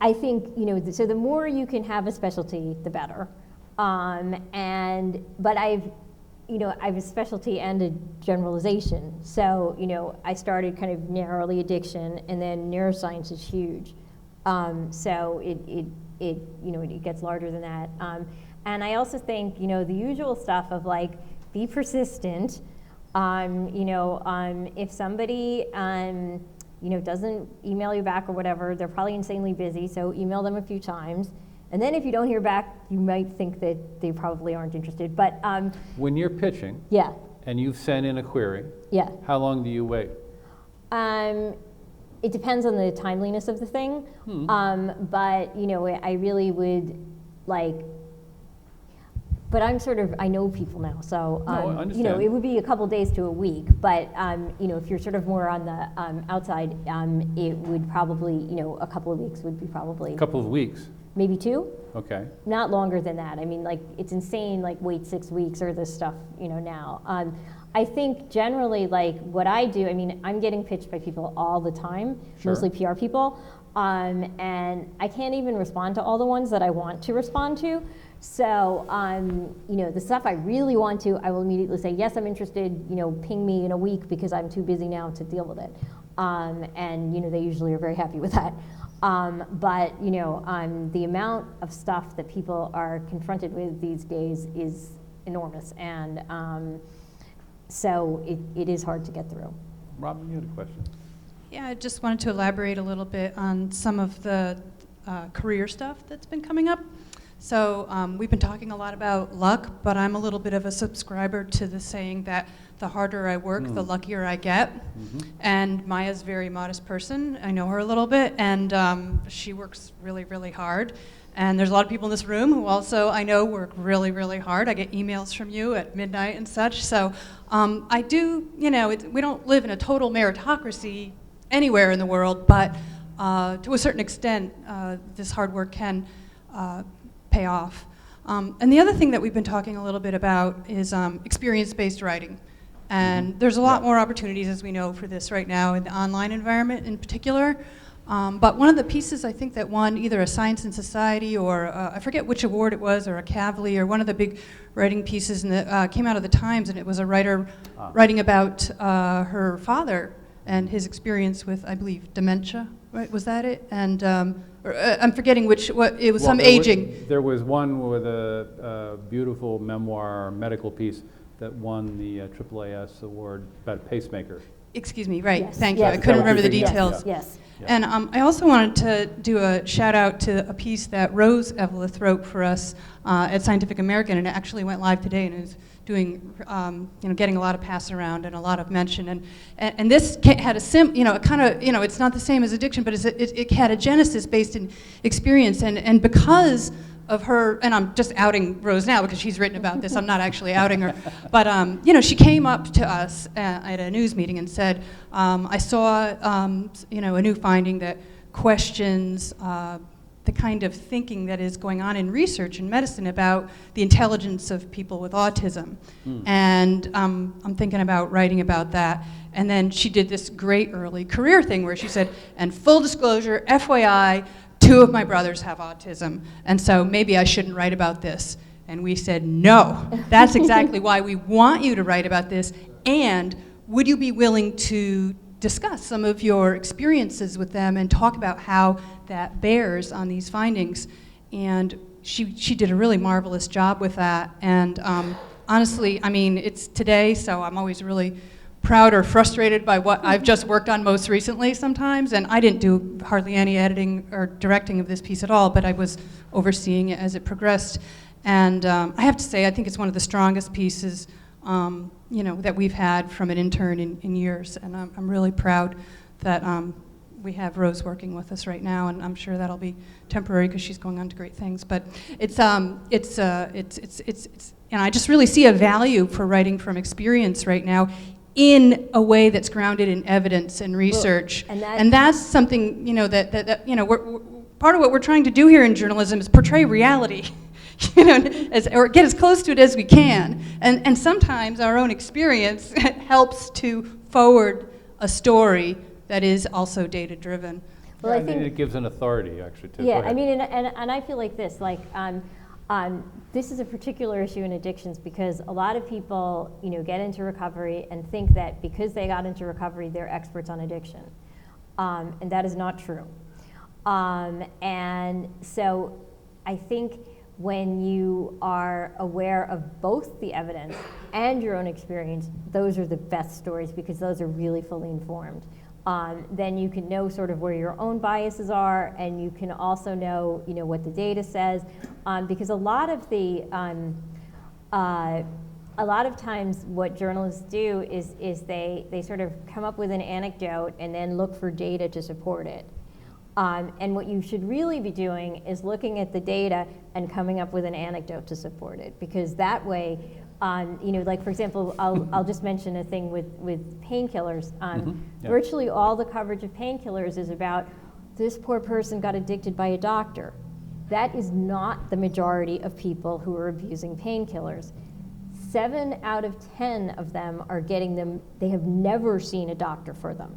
I think so the more you can have a specialty, the better. But I have a specialty and a generalization. So, I started kind of narrowly addiction, and then neuroscience is huge. So it gets larger than that. And I also think, the usual stuff of be persistent. If somebody, doesn't email you back or whatever, they're probably insanely busy, so email them a few times. And then if you don't hear back, you might think that they probably aren't interested. But when you're pitching, yeah, and you've sent in a query, yeah, how long do you wait? It depends on the timeliness of the thing. But I really would But I know people now, so I understand. it would be a couple days to a week. But if you're sort of more on the outside, it would probably a couple of weeks would be probably. A couple of weeks. Maybe 2. Okay. Not longer than that. I mean, it's insane. Wait 6 weeks or this stuff. Now. I think generally, what I do. I mean, I'm getting pitched by people all the time, Sure. mostly PR people, and I can't even respond to all the ones that I want to respond to. So, the stuff I really want to, I will immediately say, yes, I'm interested, ping me in a week because I'm too busy now to deal with it. And, they usually are very happy with that. But, the amount of stuff that people are confronted with these days is enormous. And so it is hard to get through. Robin, you had a question. Yeah, I just wanted to elaborate a little bit on some of the career stuff that's been coming up. So we've been talking a lot about luck, but I'm a little bit of a subscriber to the saying that the harder I work, the luckier I get. And Maia's a very modest person. I know her a little bit, and she works really, really hard. And there's a lot of people in this room who also, I know, work really, really hard. I get emails from you at midnight and such. So I do, we don't live in a total meritocracy anywhere in the world, but to a certain extent, this hard work can pay off. And the other thing that we've been talking a little bit about is experience-based writing. And there's a lot more opportunities, as we know, for this right now in the online environment in particular. But one of the pieces I think that won either a Science and Society or I forget which award it was, or a Kavli, or one of the big writing pieces that came out of the Times, and it was a writer writing about her father and his experience with, I believe, dementia. Right? Was that it? And I'm forgetting what it was. Some aging. There was one with a beautiful memoir, medical piece that won the AAAS award about a pacemaker. Excuse me. Right. Yes. Thank Yes. you. I couldn't remember the Yes. details. Yes. And I also wanted to do a shout out to a piece that Rose Eveleth wrote for us at Scientific American, and it actually went live today and is doing, getting a lot of pass around and a lot of mention. And this had a it's not the same as addiction, but it had a genesis based in experience. And because of her, and I'm just outing Rose now because she's written about this, I'm not actually outing her, but she came up to us at a news meeting and said, I saw, a new finding that questions the kind of thinking that is going on in research and medicine about the intelligence of people with autism. And I'm thinking about writing about that. And then she did this great early career thing where she said, and full disclosure, FYI, 2 of my brothers have autism, and so maybe I shouldn't write about this. And we said, no, that's exactly why we want you to write about this, and would you be willing to discuss some of your experiences with them and talk about how that bears on these findings? And she did a really marvelous job with that, and honestly, I mean, it's today, so I'm always really proud or frustrated by what I've just worked on most recently sometimes, and I didn't do hardly any editing or directing of this piece at all, but I was overseeing it as it progressed. And I have to say, I think it's one of the strongest pieces that we've had from an intern in years, and I'm really proud that we have Rose working with us right now, and I'm sure that'll be temporary because she's going on to great things. But it's and I just really see a value for writing from experience right now, in a way that's grounded in evidence and research. Well, and that's something, we're part of what we're trying to do here in journalism is portray reality, or get as close to it as we can. And sometimes our own experience helps to forward a story that is also data-driven. Well, I think it gives an authority, actually, too. Yeah, I mean, and I feel like this, this is a particular issue in addictions because a lot of people, get into recovery and think that because they got into recovery, they're experts on addiction. And that is not true. And so I think when you are aware of both the evidence and your own experience, those are the best stories because those are really fully informed. Then you can know sort of where your own biases are, and you can also know, what the data says, because a lot of times what journalists do is they sort of come up with an anecdote and then look for data to support it. And what you should really be doing is looking at the data and coming up with an anecdote to support it, because that way, like for example, I'll just mention a thing with painkillers. Virtually all the coverage of painkillers is about this poor person got addicted by a doctor. That is not the majority of people who are abusing painkillers. 7 out of 10 of them are getting them, they have never seen a doctor for them.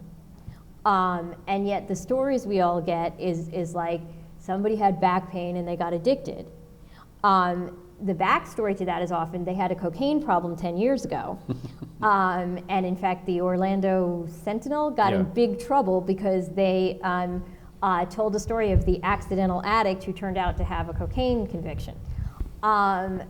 And yet the stories we all get is like somebody had back pain and they got addicted. The backstory to that is often they had a cocaine problem 10 years ago. And in fact, the Orlando Sentinel got in big trouble because they told the story of the accidental addict who turned out to have a cocaine conviction.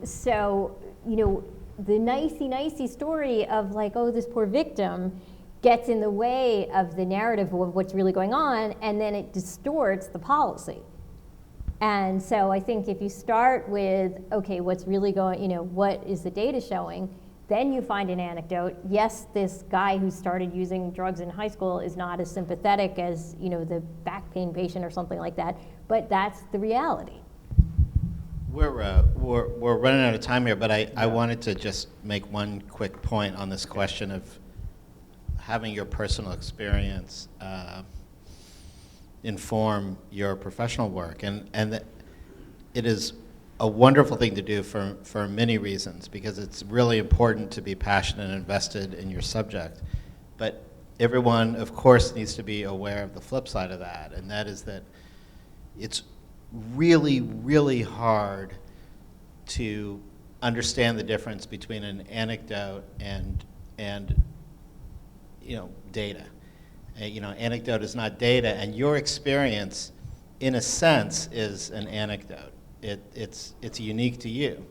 So, the nicey story of like, oh, this poor victim gets in the way of the narrative of what's really going on, and then it distorts the policy. And so I think if you start with, okay, what's really going, what is the data showing, then you find an anecdote. Yes, this guy who started using drugs in high school is not as sympathetic as, the back pain patient or something like that, but that's the reality. We're running out of time here, but I wanted to just make one quick point on this question of having your personal experience inform your professional work, and that it is a wonderful thing to do for many reasons, because it's really important to be passionate and invested in your subject. But everyone, of course, needs to be aware of the flip side of that, and that is that it's really, really hard to understand the difference between an anecdote and data. Anecdote is not data, and your experience, in a sense, is an anecdote. It's unique to you.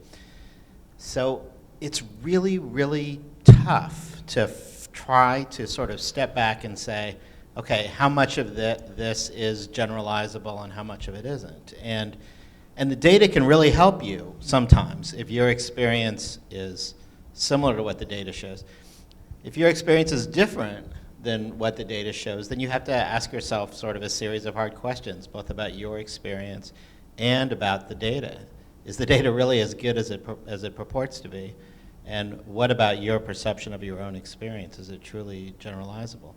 So it's really, really tough to try to sort of step back and say, okay, how much of this is generalizable and how much of it isn't? And the data can really help you sometimes if your experience is similar to what the data shows. If your experience is different than what the data shows, then you have to ask yourself sort of a series of hard questions, both about your experience and about the data. Is the data really as good as it purports to be? And what about your perception of your own experience? Is it truly generalizable?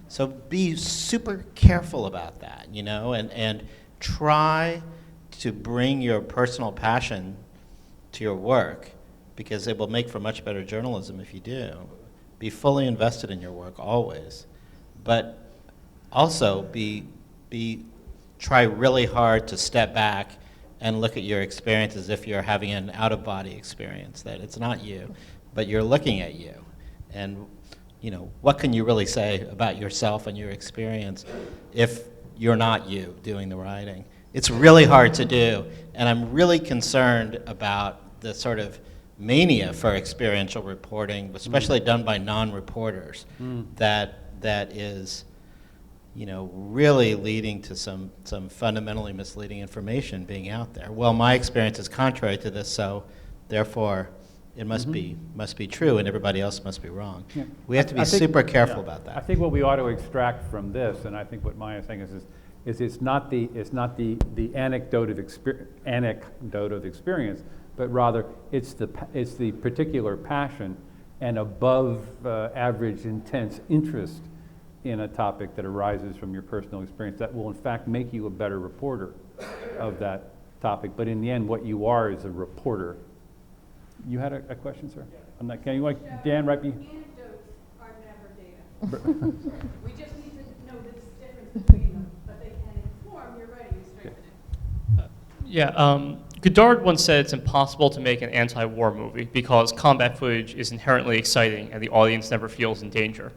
So be super careful about that, you know, and try to bring your personal passion to your work, because it will make for much better journalism if you do. Be fully invested in your work always, but also try really hard to step back and look at your experience as if you're having an out-of-body experience, that it's not you, but you're looking at you. And, you know, what can you really say about yourself and your experience if you're not you doing the writing? It's really hard to do, and I'm really concerned about the sort of mania for experiential reporting, especially done by non-reporters, that is, you know, really leading to some fundamentally misleading information being out there. Well, my experience is contrary to this, so therefore it must be true, and everybody else must be wrong. Yeah. We have to be super careful about that. I think what we ought to extract from this, and I think what Maya is saying is it's not the anecdote of experience, but rather it's the particular passion and above average intense interest in a topic that arises from your personal experience that will in fact make you a better reporter of that topic. But in the end, what you are is a reporter. You had a question, sir? On that, can you Dan, right? Anecdotes are never data. We just need to know the difference between them, but they can inform your writing and strengthen it. Godard once said it's impossible to make an anti-war movie because combat footage is inherently exciting and the audience never feels in danger.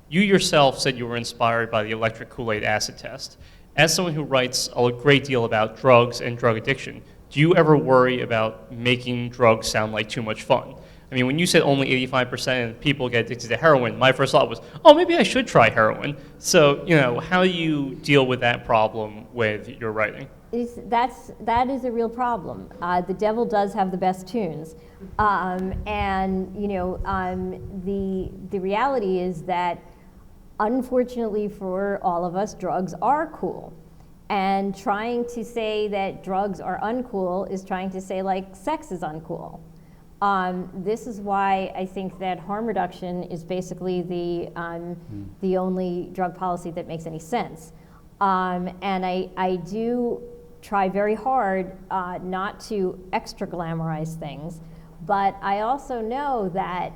You yourself said you were inspired by the electric Kool-Aid acid test. As someone who writes a great deal about drugs and drug addiction, do you ever worry about making drugs sound like too much fun? I mean, when you said only 85% of people get addicted to heroin, my first thought was, oh, maybe I should try heroin. So, you know, how do you deal with that problem with your writing? That is a real problem. The devil does have the best tunes. And, you know, the reality is that, unfortunately for all of us, drugs are cool. And trying to say that drugs are uncool is trying to say, like, sex is uncool. This is why I think that harm reduction is basically the only drug policy that makes any sense. And I do try very hard not to extra glamorize things, but I also know that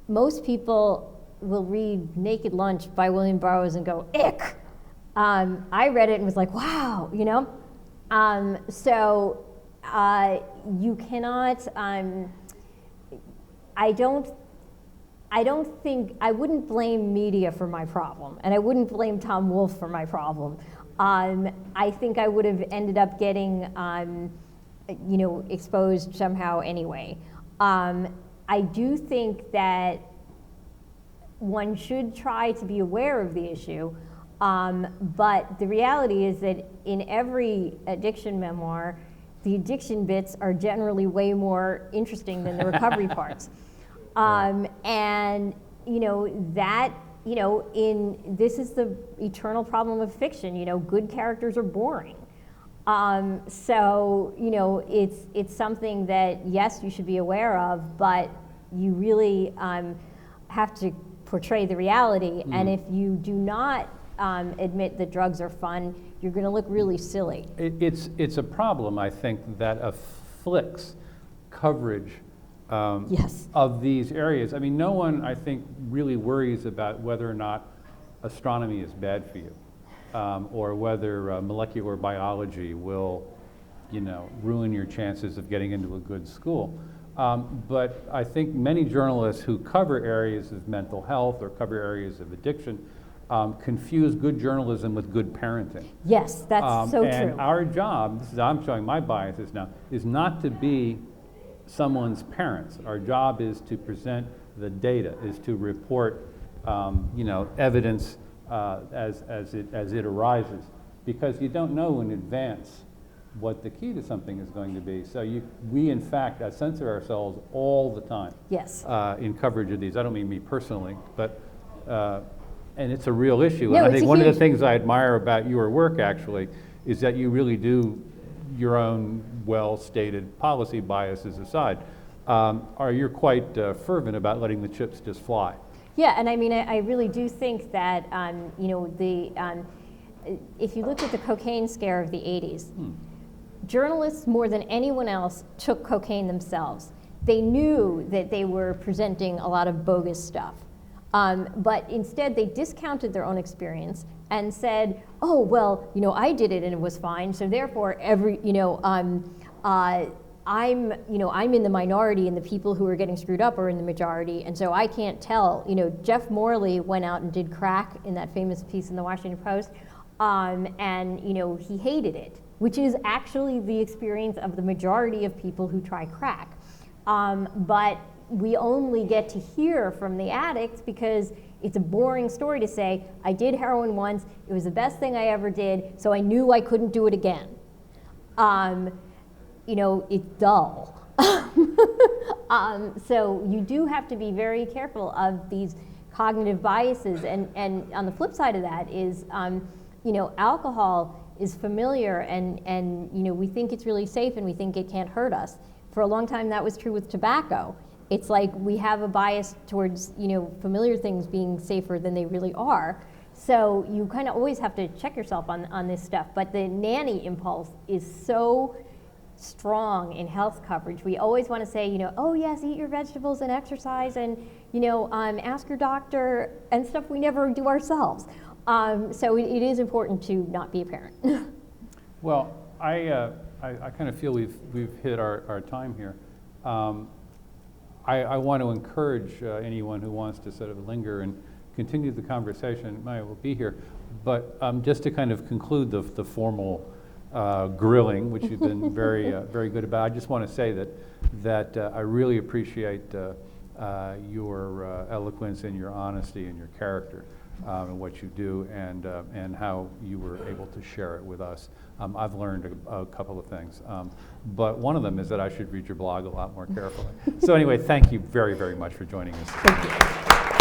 most people will read Naked Lunch by William Burroughs and go, ick. I read it and was like, wow, you know? So you cannot, I don't think, I wouldn't blame media for my problem, and I wouldn't blame Tom Wolfe for my problem. I think I would have ended up getting, you know, exposed somehow anyway. I do think that one should try to be aware of the issue, but the reality is that in every addiction memoir, the addiction bits are generally way more interesting than the recovery parts. And, you know, that, you know, this is the eternal problem of fiction, you know, good characters are boring. So, you know, it's something that, yes, you should be aware of, but you really have to portray the reality. And if you do not admit that drugs are fun, you're going to look really silly. It's a problem, I think, that afflicts coverage yes. of these areas. I mean, no one, I think, really worries about whether or not astronomy is bad for you, or whether molecular biology will, you know, ruin your chances of getting into a good school. But I think many journalists who cover areas of mental health or cover areas of addiction confuse good journalism with good parenting. Yes, that's so and true. Our job, I'm showing my biases now, is not to be someone's parents. Our job is to present the data, is to report, you know, evidence as it arises, because you don't know in advance what the key to something is going to be. So we in fact censor ourselves all the time. Yes. In coverage of these. I don't mean me personally, but and it's a real issue. No, and I it's think a one of huge- the things I admire about your work actually is that you really do your own well-stated policy biases aside. You're quite fervent about letting the chips just fly. Yeah, and I mean, I really do think that, you know, if you look at the cocaine scare of the 80s, journalists more than anyone else took cocaine themselves. They knew that they were presenting a lot of bogus stuff. But instead, they discounted their own experience and said, "Oh, well, you know, I did it and it was fine. So therefore, I'm in the minority, and the people who are getting screwed up are in the majority, and so I can't tell." You know, Jeff Morley went out and did crack in that famous piece in the Washington Post, and you know, he hated it, which is actually the experience of the majority of people who try crack. But we only get to hear from the addicts because it's a boring story to say, "I did heroin once, it was the best thing I ever did, so I knew I couldn't do it again." You know, it's dull. So you do have to be very careful of these cognitive biases. And on the flip side of that is, you know, alcohol is familiar, and you know, we think it's really safe and we think it can't hurt us. For a long time, that was true with tobacco. It's like we have a bias towards, you know, familiar things being safer than they really are. So you kind of always have to check yourself on this stuff. But the nanny impulse is so strong in health coverage. We always want to say, you know, "Oh yes, eat your vegetables and exercise, and you know, ask your doctor," and stuff we never do ourselves. So it is important to not be a parent. Well, I kind of feel we've hit our time here. I want to encourage anyone who wants to sort of linger and continue the conversation. Maia will be here, but just to kind of conclude the formal grilling, which you've been very good about. I just want to say that I really appreciate your eloquence and your honesty and your character and what you do, and how you were able to share it with us. I've learned a couple of things, but one of them is that I should read your blog a lot more carefully. So anyway, thank you very much for joining us. Thank you.